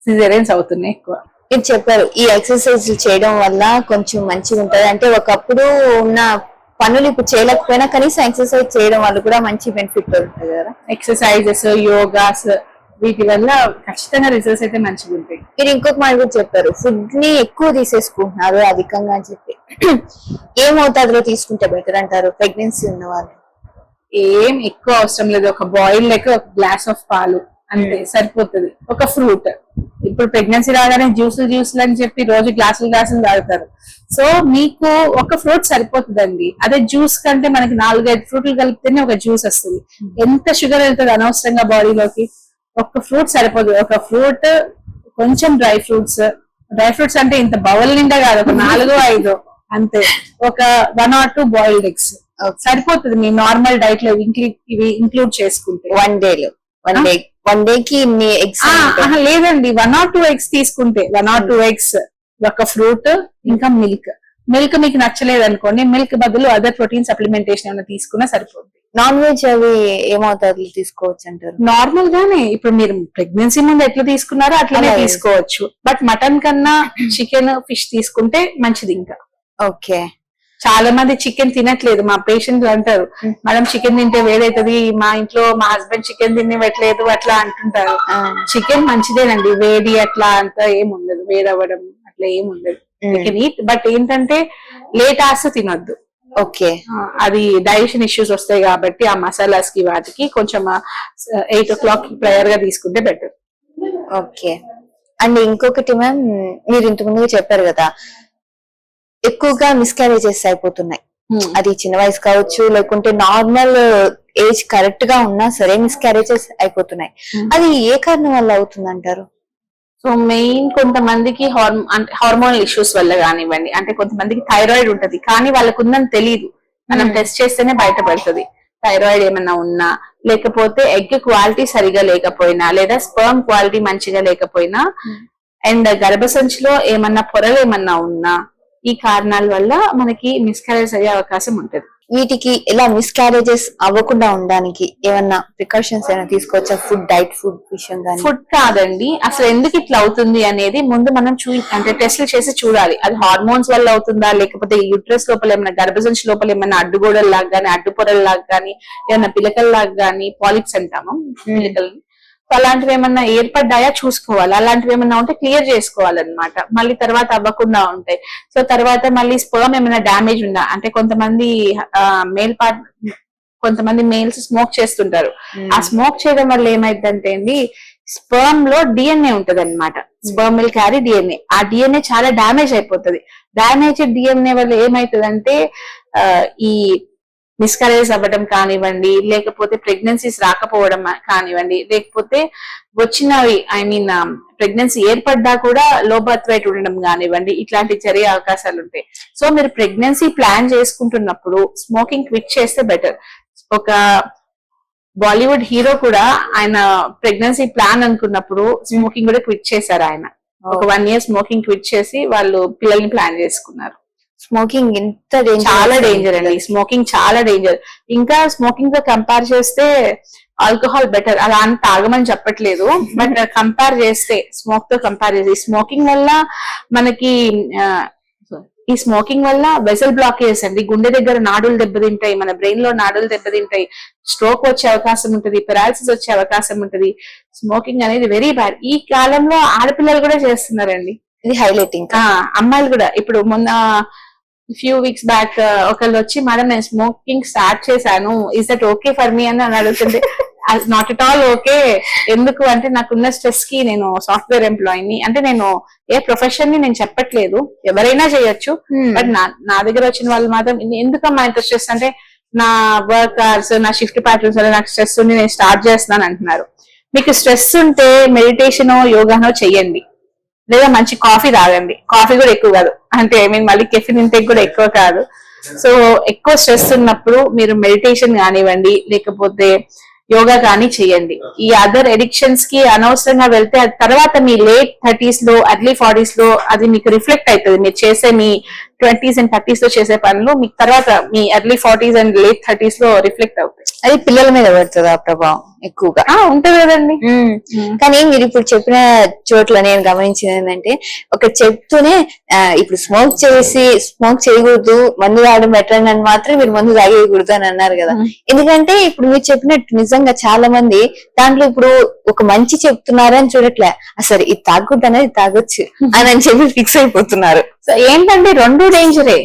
సిజేరియన్స్ అవుతున్నాయి ఎక్కువ. మీరు చెప్పారు ఈ ఎక్సర్సైజ్ చేయడం వల్ల కొంచెం మంచిగా ఉంటది అంటే, ఒకప్పుడు ఉన్న పనులు ఇప్పుడు చేయలేకపోయినా కనీసం ఎక్సర్సైజ్ చేయడం వల్ల కూడా మంచి బెనిఫిట్ ఉంటుంది కదా. ఎక్సర్సైజెస్, యోగాస్ వీటి వల్ల ఖచ్చితంగా రిజల్ట్స్ అయితే మంచిగా ఉంటాయి. మీరు ఇంకొక మాట కూడా చెప్పారు, ఫుడ్ ని ఎక్కువ తీసేసుకుంటున్నారు అధికంగా అని చెప్పి. ఏ మోతాదులో తీసుకుంటే బెటర్ అంటారు ప్రెగ్నెన్సీ ఉన్న వాళ్ళు? ఏం ఎక్కువ అవసరం లేదు, ఒక బాయిల్ లెక్క ఒక గ్లాస్ ఆఫ్ పాలు అంతే సరిపోతుంది. ఒక ఫ్రూట్, ఇప్పుడు ప్రెగ్నెన్సీ రాగానే జ్యూసులు అని చెప్పి రోజు గ్లాసులు తాగుతారు. సో మీకు ఒక ఫ్రూట్ సరిపోతుందండి. అదే జ్యూస్ కంటే మనకి 4-5 ఫ్రూట్లు కలిపితేనే ఒక జ్యూస్ వస్తుంది. ఎంత షుగర్ వెళ్తుంది అనవసరంగా బాడీలోకి. ఒక ఫ్రూట్ సరిపోతుంది. ఒక ఫ్రూట్, కొంచెం డ్రై ఫ్రూట్స్ అంటే ఇంత బౌల్ నిండా కాదు, ఒక 4-5 అంతే. ఒక 1 or 2 బాయిల్డ్ ఎగ్స్ సరిపోతుంది మీ నార్మల్ డైట్ లో ఇవి ఇంక్లూడ్ చేసుకుంటే. వన్ డే కి ఇన్ని ఎగ్స్ లేదండి, 1 or 2 eggs తీసుకుంటే 1 or 2 eggs, ఒక ఫ్రూట్, ఇంకా మిల్క్ మీకు నచ్చలేదు అనుకోండి, మిల్క్ బదులు అదర్ ప్రోటీన్ సప్లిమెంటేషన్ ఏమైనా తీసుకున్నా సరిపోతుంది. నాన్ వెజ్ అవి ఏమవుతారు తీసుకోవచ్చు అంటారు? నార్మల్ గానే ఇప్పుడు మీరు ప్రెగ్నెన్సీ ముందు ఎట్లా తీసుకున్నారో అట్లనే తీసుకోవచ్చు. బట్ మటన్ కన్నా చికెన్, ఫిష్ తీసుకుంటే మంచిది. ఇంకా ఓకే, చాలా మంది చికెన్ తినట్లేదు. మా పేషెంట్లు అంటారు, మేడం చికెన్ తింటే వేడైతుంది, మా ఇంట్లో మా హస్బెండ్ చికెన్ తినట్లేదు అట్లా అంటుంటారు. చికెన్ మంచిదేనండి, వేడి అట్లా అంతా ఏముండదు, వేడవ్వడం అట్లా ఏముండదు. బట్ ఏంటంటే లేట్ ఆస్ తినొద్దు. ఓకే, అది డైజెషన్ ఇష్యూస్ వస్తాయి కాబట్టి ఆ మసాలాస్ కి వాటికి కొంచెం 8 o'clock ప్రేయర్ గా తీసుకుంటే బెటర్. ఓకే అండ్ ఇంకొకటి మ్యామ్, మీరు ఇంత ముందుగా చెప్పారు కదా ఎక్కువగా మిస్క్యారేజెస్ అయిపోతున్నాయి. అది చిన్న వయసు కావచ్చు, లేకుంటే నార్మల్ ఏజ్ కరెక్ట్ గా ఉన్నా సరే మిస్క్యారేజెస్ అయిపోతున్నాయి. అది ఏ కారణం వల్ల అవుతుంది అంటారు? సో మెయిన్ కొంతమందికి హార్మోనల్ ఇష్యూస్ వల్ల కానివ్వండి, అంటే కొంతమందికి థైరాయిడ్ ఉంటది కానీ వాళ్ళకు ఉందని తెలియదు, మనం టెస్ట్ చేస్తేనే బయటపడుతుంది. థైరాయిడ్ ఏమన్నా ఉన్నా, లేకపోతే ఎగ్ క్వాలిటీ సరిగా లేకపోయినా, లేదా స్పర్మ్ క్వాలిటీ మంచిగా లేకపోయినా, అండ్ గర్భసంచిలో ఏమన్నా పొరలు ఏమన్నా ఉన్నా, ఈ కారణాల వల్ల మనకి మిస్క్యారేజ్ అయ్యే అవకాశం ఉంటుంది. వీటికి ఎలా మిస్క్యారేజెస్ అవ్వకుండా ఉండడానికి ఏమన్నా ప్రికాషన్స్ ఏమైనా తీసుకోవచ్చా? ఫుడ్ విషయం కానీ. ఫుడ్ కాదండి, అసలు ఎందుకు ఇట్లా అవుతుంది అనేది ముందు మనం అంటే టెస్ట్లు చేసి చూడాలి. అది హార్మోన్స్ వల్ల అవుతుందా, లేకపోతే యూట్రస్ లోపల ఏమైనా, గర్భసంచి లోపల ఏమైనా అడ్డుగోడల్లాగా కానీ, అడ్డుపొరల్లాగా కానీ, ఏమైనా పిలకల్లాగా కానీ, పాలిప్స్ అంటాము పిలకల్ని, అలాంటివి ఏమన్నా ఏర్పడ్డాయా చూసుకోవాలి. అలాంటివి ఏమన్నా ఉంటే క్లియర్ చేసుకోవాలన్నమాట. మళ్ళీ తర్వాత అవ్వకుండా ఉంటాయి. సో తర్వాత మళ్ళీ స్పర్మ్ ఏమైనా డ్యామేజ్ ఉందా అంటే, కొంతమంది మేల్స్ స్మోక్ చేస్తుంటారు. ఆ స్మోక్ చేయడం వల్ల ఏమైందంటే అండి, స్పర్మ్ లో డిఎన్ఏ ఉంటది అనమాట. Sperm will carry DNA. ఆ డిఎన్ఏ చాలా డ్యామేజ్ అయిపోతుంది. డ్యామేజ్ డిఎన్ఏ వల్ల ఏమైతుందంటే ఈ మిస్కరేజ్ అవ్వడం కానివ్వండి, లేకపోతే ప్రెగ్నెన్సీస్ రాకపోవడం కానివ్వండి, లేకపోతే వచ్చినవి ప్రెగ్నెన్సీ ఏర్పడ్డా కూడా లో బర్త్ వెయిట్ ఉండడం కానివ్వండి, ఇట్లాంటి జరిగే అవకాశాలు ఉంటాయి. సో మీరు ప్రెగ్నెన్సీ ప్లాన్ చేసుకుంటున్నప్పుడు స్మోకింగ్ క్విట్ చేస్తే బెటర్. ఒక బాలీవుడ్ హీరో కూడా ఆయన ప్రెగ్నెన్సీ ప్లాన్ అనుకున్నప్పుడు స్మోకింగ్ కూడా క్విట్ చేశారు. ఆయన ఒక 1 year స్మోకింగ్ క్విట్ చేసి వాళ్ళు పిల్లల్ని ప్లాన్ చేసుకున్నారు. స్మోకింగ్ ఎంత చాలా డేంజర్ అండి. స్మోకింగ్ చాలా డేంజర్. ఇంకా స్మోకింగ్ తో కంపేర్ చేస్తే ఆల్కహాల్ బెటర్. అలా అని తాగమని చెప్పట్లేదు, బట్ కంపేర్ చేస్తే స్మోక్ తో కంపేర్ చేసి స్మోకింగ్ వల్ల మనకి ఈ స్మోకింగ్ వల్ల వెసల్ బ్లాకేజ్ అండి, గుండె దగ్గర నాడులు దెబ్బతింటాయి, మన బ్రెయిన్ లో నాడులు దెబ్బతింటాయి, స్ట్రోక్ వచ్చే అవకాశం ఉంటుంది, పెరాలసిస్ వచ్చే అవకాశం ఉంటుంది. స్మోకింగ్ అనేది వెరీ బ్యాడ్. ఈ కాలంలో ఆడపిల్లలు కూడా చేస్తున్నారండి. ఇది హైలైటింగ్. అమ్మాయిలు కూడా ఇప్పుడు మొన్న ఫ్యూ వీక్స్ బ్యాక్ ఒకళ్ళు వచ్చి, మేడం నేను స్మోకింగ్ స్టార్ట్ చేశాను, is that okay for me అని అడుగుతుంది. Not at all okay. ఎందుకు అంటే నాకున్న స్ట్రెస్ కి, నేను సాఫ్ట్వేర్ ఎంప్లాయీని, అంటే నేను ఏ ప్రొఫెషన్ ని నేను చెప్పట్లేదు, ఎవరైనా చేయొచ్చు, బట్ నా దగ్గర వచ్చిన వాళ్ళు మాత్రం ఎందుకమ్మా ఇంత స్ట్రెస్ అంటే, నా వర్క్ అవర్స్, నా షిఫ్ట్ ప్యాటర్న్స్ వల్ల నాకు స్ట్రెస్ ఉంది, నేను స్టార్ట్ చేస్తున్నాను అంటున్నారు. మీకు స్ట్రెస్ ఉంటే మెడిటేషనో యోగానో చెయ్యండి, లేదా మంచి కాఫీ తాగండి. కాఫీ కూడా ఎక్కువ కాదు, అంటే మళ్ళీ కెఫిన్ ఇంటేక్ కూడా ఎక్కువ కాదు. సో ఎక్కువ స్ట్రెస్ ఉన్నప్పుడు మీరు మెడిటేషన్ కానివ్వండి, లేకపోతే యోగా కానీ చేయండి. ఈ అదర్ ఎడిక్షన్స్ కి అనవసరంగా వెళ్తే అది తర్వాత మీ late 30s లో, early 40s లో అది మీకు రిఫ్లెక్ట్ అవుతుంది. మీరు చేసే మీ 20s and 30s లో చేసే పనులు మీకు తర్వాత మీ early 40s and late 30s లో రిఫ్లెక్ట్ అవుతాయి. అది పిల్లల మీద పడుతుంది ఆ ప్రభావం ఎక్కువగా. ఉంటది కదండి. కానీ మీరు ఇప్పుడు చెప్పిన చోట్ల నేను గమనించింది ఏంటంటే, ఒక చెప్తూనే ఇప్పుడు స్మోక్ చేయకూడదు, మందు తాగడం బెటర్ అని మాత్రం మీరు మందు తాగేయకూడదు అని అన్నారు కదా. ఎందుకంటే ఇప్పుడు మీరు చెప్పినట్టు నిజంగా చాలా మంది దాంట్లో ఇప్పుడు ఒక మంచి చెప్తున్నారని చూడట్లే, అసలు ఇది తాగకూడదు అనేది తాగొచ్చు అని చెప్పి ఫిక్స్ అయిపోతున్నారు. సో ఏంటంటే రెండు డేంజరే.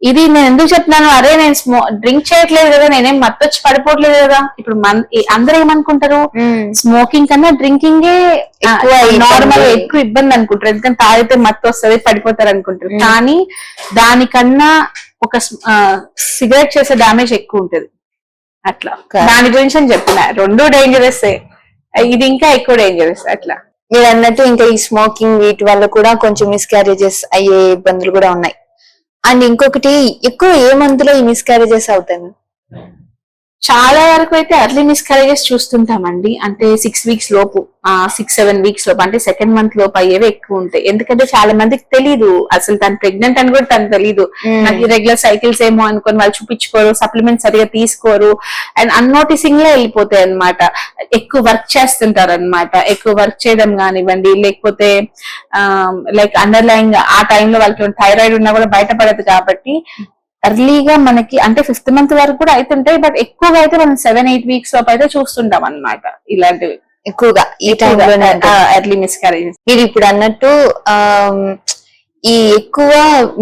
ఇది నేను ఎందుకు చెప్తున్నాను, అరే నేను డ్రింక్ చేయట్లేదు కదా, నేనేం మత్తొచ్చి పడిపోవట్లేదు కదా. ఇప్పుడు అందరూ ఏమనుకుంటారు, స్మోకింగ్ కన్నా డ్రింకింగే నార్మల్ ఎక్కువ ఇబ్బంది అనుకుంటారు, ఎందుకంటే తాగితే మత్తు వస్తుంది, పడిపోతారు అనుకుంటారు. కానీ దానికన్నా ఒక సిగరెట్ చేసే డ్యామేజ్ ఎక్కువ ఉంటది. అట్లా దాని గురించి అని చెప్పిన, రెండు డేంజరస్, ఇది ఇంకా ఎక్కువ డేంజరస్. అట్లా మీరు అన్నట్టు ఇంకా ఈ స్మోకింగ్ వీటి వల్ల కూడా కొంచెం మిస్క్యారేజెస్ అయ్యే ఇబ్బందులు కూడా ఉన్నాయి. అండ్ ఇంకొకటి, ఎక్కువ ఏ మందులో ఈ మిస్క్యారేజెస్ అవుతాయి? చాలా వరకు అయితే ఎర్లీ మిస్క్యారేజెస్ చూస్తుంటామండి. అంటే 6 weeks లోపు, 6-7 weeks లోపు, అంటే 2nd month లోపు అయ్యేవి ఎక్కువ ఉంటాయి. ఎందుకంటే చాలా మందికి తెలీదు అసలు తను ప్రెగ్నెంట్ అని కూడా తను తెలీదు. నాకు రెగ్యులర్ సైకిల్స్ ఏమో అనుకొని వాళ్ళు చూపించుకోరు, సప్లిమెంట్ సరిగా తీసుకోరు, అండ్ అన్నోటిసింగ్ లో వెళ్ళిపోతాయి అనమాట. ఎక్కువ వర్క్ చేస్తుంటారు అనమాట. ఎక్కువ వర్క్ చేయడం కానివ్వండి, లేకపోతే లైక్ అండర్లైన్ ఆ టైంలో వాళ్ళకి థైరాయిడ్ ఉన్నా కూడా బయటపడదు. కాబట్టి ఎర్లీగా మనకి అంటే 5th month వరకు కూడా అవుతుంటాయి, బట్ ఎక్కువగా అయితే మనం 7-8 weeks లోపు అయితే చూస్తుంటాం అన్నమాట. ఇలాంటివి ఎక్కువగా ఈ టైంలో ఎర్లీ మిస్క్యారేజెస్. మీరు ఇప్పుడు అన్నట్టు ఈ ఎక్కువ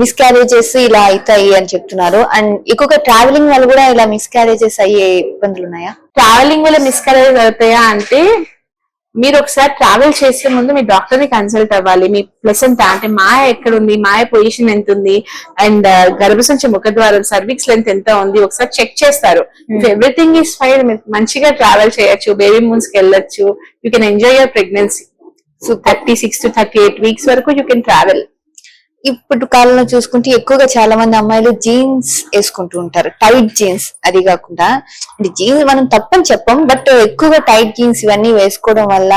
మిస్క్యారేజెస్ ఇలా అవుతాయి అని చెప్తున్నారు. అండ్ ఎక్కువగా ట్రావెలింగ్ వల్ల కూడా ఇలా మిస్క్యారేజెస్ అయ్యే ఇబ్బందులు ఉన్నాయా? ట్రావెలింగ్ వల్ల మిస్క్యారేజ్ అవుతాయా అంటే, మీరు ఒకసారి ట్రావెల్ చేసే ముందు మీ డాక్టర్ ని కన్సల్ట్ అవ్వాలి. మీ ప్లెసెంటా అంటే మాయ ఎక్కడ ఉంది, మాయ పొజిషన్ ఎంత ఉంది, అండ్ గర్భసంచి ముఖద్వారం సర్విక్స్ లెంత్ ఎంత ఉంది ఒకసారి చెక్ చేస్తారు. ఎవ్రీథింగ్ ఈస్ ఫైన్, మంచిగా ట్రావెల్ చేయొచ్చు, బేబీ మూన్స్ కి వెళ్ళొచ్చు, you can enjoy your pregnancy. So 36 to 38 weeks వరకు యూ కెన్ ట్రావెల్. ఇప్పుడు కాలంలో చూసుకుంటే ఎక్కువగా చాలా మంది అమ్మాయిలు జీన్స్ వేసుకుంటూ ఉంటారు, టైట్ జీన్స్. అది కాకుండా అంటే జీన్స్ మనం తప్పని చెప్పం, బట్ ఎక్కువగా టైట్ జీన్స్ ఇవన్నీ వేసుకోవడం వల్ల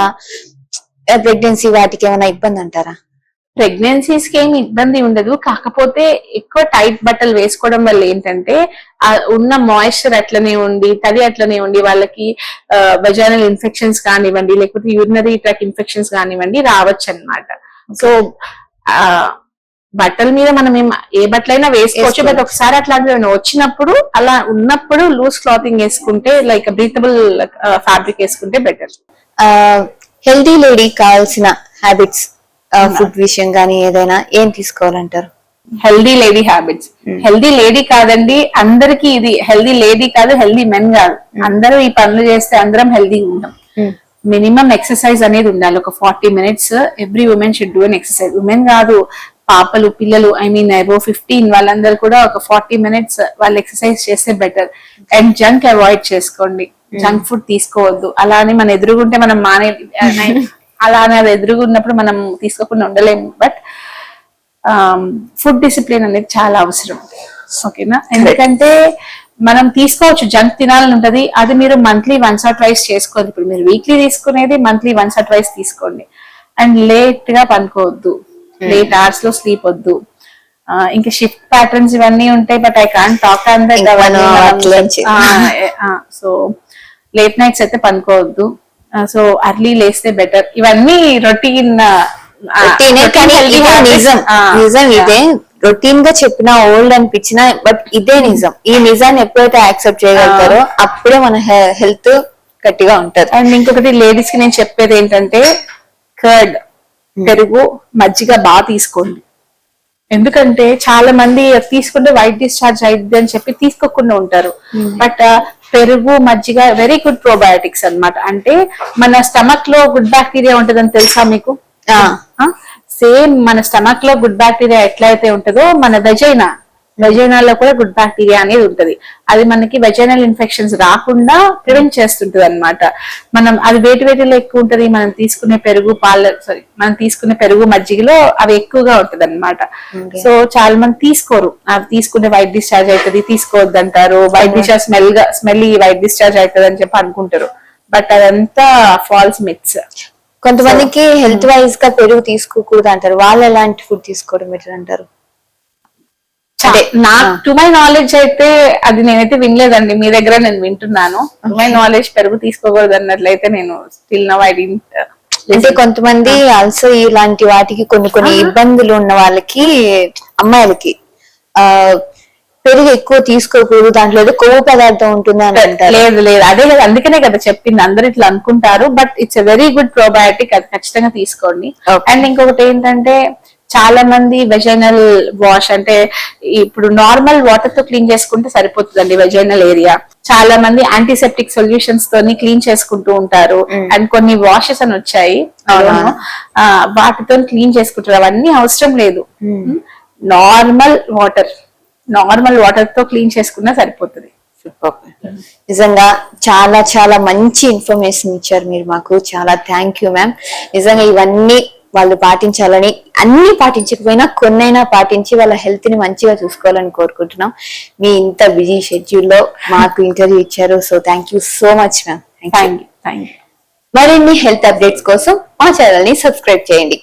ప్రెగ్నెన్సీ వాటికి ఏమైనా ఇబ్బంది అంటారా? ప్రెగ్నెన్సీస్ కి ఏమి ఇబ్బంది ఉండదు, కాకపోతే ఎక్కువ టైట్ బట్టలు వేసుకోవడం వల్ల ఏంటంటే ఆ ఉన్న మాయిశ్చర్ అట్లనే ఉండి తడి అట్లనే ఉండి వాళ్ళకి వెజైనల్ ఇన్ఫెక్షన్స్ కానివ్వండి, లేకపోతే యూరినరీ ట్రాక్ ఇన్ఫెక్షన్స్ కానివ్వండి రావచ్చు అన్నమాట. సో బట్టల మీద మనం ఏ బట్టలైనా వేసుకోవచ్చు, బట్ ఒకసారి అట్లాంటివి వచ్చినప్పుడు అలా ఉన్నప్పుడు లూజ్ క్లాతింగ్ వేసుకుంటే లైక్ బ్రీతబుల్ ఫ్యాబ్రిక్ వేసుకుంటే బెటర్. హెల్దీ లేడీ కావాల్సిన హ్యాబిట్స్ ఫుడ్ విషయం కానీ ఏదైనా ఏం తీసుకోవాలంటారు? Healthy lady habits, healthy lady కాదండి, అందరికి ఇది హెల్దీ లేడీ కాదు, హెల్దీ మెన్ కాదు, అందరూ ఈ పనులు చేస్తే అందరం హెల్దీ ఉంటాం. మినిమం ఎక్సర్సైజ్ అనేది ఉండాలి, ఒక 40 minutes every women should do an exercise. Women కాదు, పాపలు పిల్లలు ఐ మీన్ అబౌవ్ 15 వాళ్ళందరూ కూడా ఒక 40 minutes వాళ్ళు ఎక్సర్సైజ్ చేస్తే బెటర్. అండ్ జంక్ అవాయిడ్ చేసుకోండి, జంక్ ఫుడ్ తీసుకోవద్దు. అలానే మన ఎదురుగుంటే మనం అలానే అది ఎదురుగున్నప్పుడు మనం తీసుకోకుండా ఉండలేము. బట్ ఫుడ్ డిసిప్లిన్ అనేది చాలా అవసరం, ఓకేనా? ఎందుకంటే మనం తీసుకోవచ్చు, జంక్ తినాలని ఉంటది, అది మీరు మంత్లీ వన్స్ ఆర్ ట్వైస్ చేసుకోండి. ఇప్పుడు మీరు వీక్లీ తీసుకునేది మంత్లీ వన్స్ ఆర్ ట్వైస్ తీసుకోండి. అండ్ లేట్ గా పనుకోవద్దు, లేట్ అవర్స్ లో స్లీప్ వద్దు. ఇంకా షిఫ్ట్ ప్యాటర్న్స్ ఇవన్నీ ఉంటాయి, but I can't talk on that. So late nights అయితే పనుకోవద్దు, సో అర్లీ లేస్తే బెటర్. ఇవన్నీ రొటీన్ నిజం, ఇదే రొటీన్ గా చెప్పిన ఓల్డ్ అనిపించిన, బట్ ఇదే నిజం. ఈ నిజాన్ని ఎప్పుడైతే యాక్సెప్ట్ చేయగలుగుతారో అప్పుడే మన హెల్త్ గట్టిగా ఉంటది. అండ్ ఇంకొకటి లేడీస్ కి నేను చెప్పేది ఏంటంటే కర్డ్, పెరుగు, మజ్జిగ బాగా తీసుకోండి. ఎందుకంటే చాలా మంది తీసుకుంటే వైట్ డిశ్చార్జ్ అయింది అని చెప్పి తీసుకోకుండా ఉంటారు. బట్ పెరుగు, మజ్జిగ వెరీ గుడ్ ప్రోబయోటిక్స్ అన్నమాట. అంటే మన స్టమక్ లో గుడ్ బ్యాక్టీరియా ఉంటదని తెలుసా మీకు? సేమ్ మన స్టమక్ లో గుడ్ బ్యాక్టీరియా ఎట్లయితే ఉంటుందో మన వెజైనాలో కూడా గుడ్ బ్యాక్టీరియా అనేది ఉంటది. అది మనకి వెజైనల్ ఇన్ఫెక్షన్స్ రాకుండా ప్రివెంట్ చేస్తుంటది అన్నమాట. మనం అది వేటిలో ఎక్కువ ఉంటది, మనం తీసుకునే పెరుగు మజ్జిగలో అవి ఎక్కువగా ఉంటది అన్నమాట. సో చాలా మంది తీసుకోరు, అవి తీసుకుంటే వైట్ డిశ్చార్జ్ అవుతుంది తీసుకోవద్దు అంటారు. White discharge smelly white discharge అవుతుంది అని చెప్పి అనుకుంటారు, బట్ అదంతా ఫాల్స్ మిత్స్. కొంతమందికి హెల్త్ వైజ్ గా పెరుగు తీసుకోకూడదు అంటారు, వాళ్ళు ఎలాంటి ఫుడ్ తీసుకోవడం బెటర్ అంటారు? నాకు టు మై నాలెడ్జ్ అయితే అది నేనైతే వినలేదండి, మీ దగ్గర నేను వింటున్నాను. టు మై నాలెడ్జ్ పెరుగు తీసుకోకూడదు అన్నట్లయితే నేను స్టిల్ నౌ ఐ డిడ్ంట్. అంటే కొంతమంది ఆల్సో ఇలాంటి వాటికి కొన్ని ఇబ్బందులు ఉన్న వాళ్ళకి, అమ్మాయిలకి పెరుగు ఎక్కువ తీసుకోకూడదు, దాంట్లో ఏదో కొవ్వు పదార్థం ఉంటుంది అని అంటారు. లేదు అదే కదా, అందుకనే కదా చెప్పింది. అందరు ఇట్లా అనుకుంటారు, but it's a very good probiotic, అది ఖచ్చితంగా తీసుకోండి. అండ్ ఇంకొకటి ఏంటంటే చాలా మంది వెజైనల్ వాష్ అంటే ఇప్పుడు నార్మల్ వాటర్ తో క్లీన్ చేసుకుంటే సరిపోతుందండి వెజైనల్ ఏరియా. చాలా మంది యాంటీసెప్టిక్ సొల్యూషన్స్ తోని క్లీన్ చేసుకుంటూ ఉంటారు. అండ్ కొన్ని వాషెస్ అని వచ్చాయి, వాటితో క్లీన్ చేసుకుంటారు. అవన్నీ అవసరం లేదు, నార్మల్ వాటర్ తో క్లీన్ చేసుకున్నా సరిపోతుంది. నిజంగా చాలా చాలా మంచి ఇన్ఫర్మేషన్ ఇచ్చారు మీరు మాకు, చాలా థ్యాంక్ యూ మ్యామ్. నిజంగా ఇవన్నీ వాళ్ళు పాటించాలని, అన్ని పాటించకపోయినా కొన్నైనా పాటించి వాళ్ళ హెల్త్ ని మంచిగా చూసుకోవాలని కోరుకుంటున్నాం. మీ ఇంత బిజీ షెడ్యూల్ లో మాకు ఇంటర్వ్యూ ఇచ్చారు, so thank you so much ma'am. Thank you. మరిన్ని హెల్త్ అప్డేట్స్ కోసం మా ఛానల్ ని సబ్స్క్రైబ్ చేయండి.